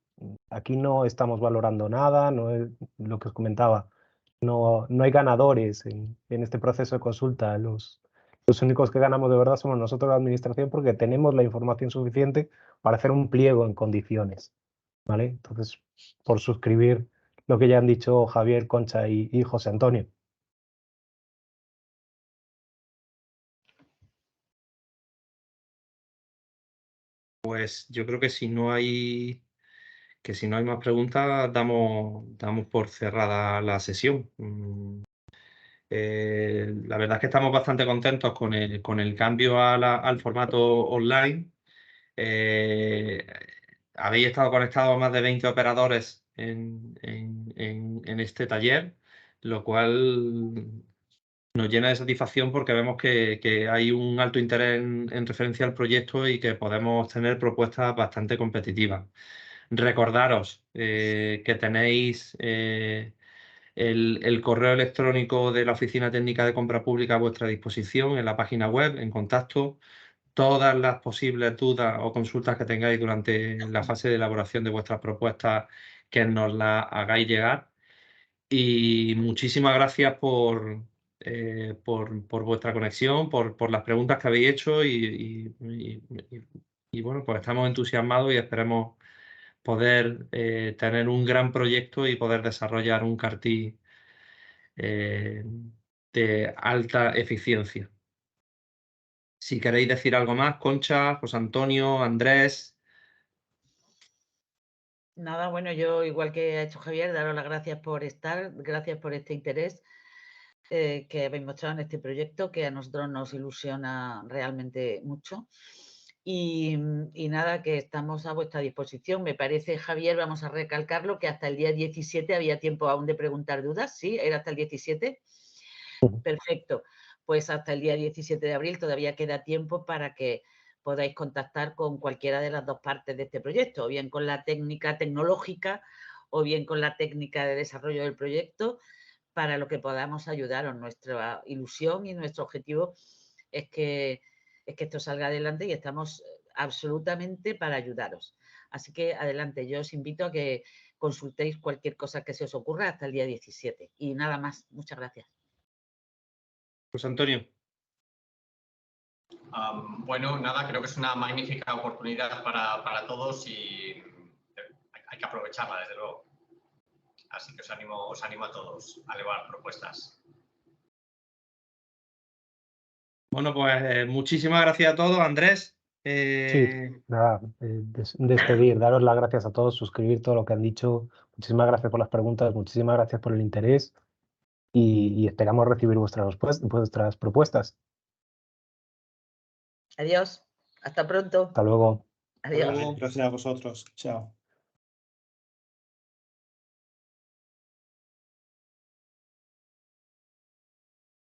B: Aquí no estamos valorando nada, no es lo que os comentaba, no hay ganadores en este proceso de consulta. Los únicos que ganamos de verdad somos nosotros, la administración, porque tenemos la información suficiente para hacer un pliego en condiciones, ¿vale? Entonces, por suscribir lo que ya han dicho Javier, Concha y José Antonio.
A: Pues yo creo que si no hay más preguntas, damos por cerrada la sesión. La verdad es que estamos bastante contentos con el cambio al formato online. Habéis estado conectados más de 20 operadores en este taller, lo cual nos llena de satisfacción porque vemos que hay un alto interés en referencia al proyecto y que podemos tener propuestas bastante competitivas. Recordaros que tenéis el correo electrónico de la Oficina Técnica de Compra Pública a vuestra disposición en la página web, en contacto. Todas las posibles dudas o consultas que tengáis durante la fase de elaboración de vuestras propuestas, que nos las hagáis llegar. Y muchísimas gracias por vuestra conexión, por las preguntas que habéis hecho y bueno, pues estamos entusiasmados y esperemos poder tener un gran proyecto y poder desarrollar un CAR-T de alta eficiencia. Si queréis decir algo más, Concha, José Antonio, Andrés.
E: Nada, bueno, yo igual que ha hecho Javier, daros las gracias por estar, gracias por este interés que habéis mostrado en este proyecto, que a nosotros nos ilusiona realmente mucho. Y nada, que estamos a vuestra disposición. Me parece, Javier, vamos a recalcarlo, que hasta el día 17 había tiempo aún de preguntar dudas, ¿sí? ¿Era hasta el 17? Perfecto. Pues hasta el día 17 de abril todavía queda tiempo para que podáis contactar con cualquiera de las dos partes de este proyecto, o bien con la técnica tecnológica o bien con la técnica de desarrollo del proyecto, para lo que podamos ayudaros. Nuestra ilusión y nuestro objetivo es que esto salga adelante y estamos absolutamente para ayudaros. Así que adelante, yo os invito a que consultéis cualquier cosa que se os ocurra hasta el día 17. Y nada más, muchas gracias.
A: José Antonio.
I: Bueno, nada, creo que es una magnífica oportunidad para todos y hay que aprovecharla, desde luego. Así que os animo a todos a elevar propuestas.
A: Bueno, pues muchísimas gracias a todos, Andrés.
B: Sí, nada, despedir, daros las gracias a todos, suscribir todo lo que han dicho. Muchísimas gracias por las preguntas, muchísimas gracias por el interés y esperamos recibir vuestras propuestas.
E: Adiós, hasta pronto.
B: Hasta luego.
E: Adiós.
J: Gracias a vosotros. Chao.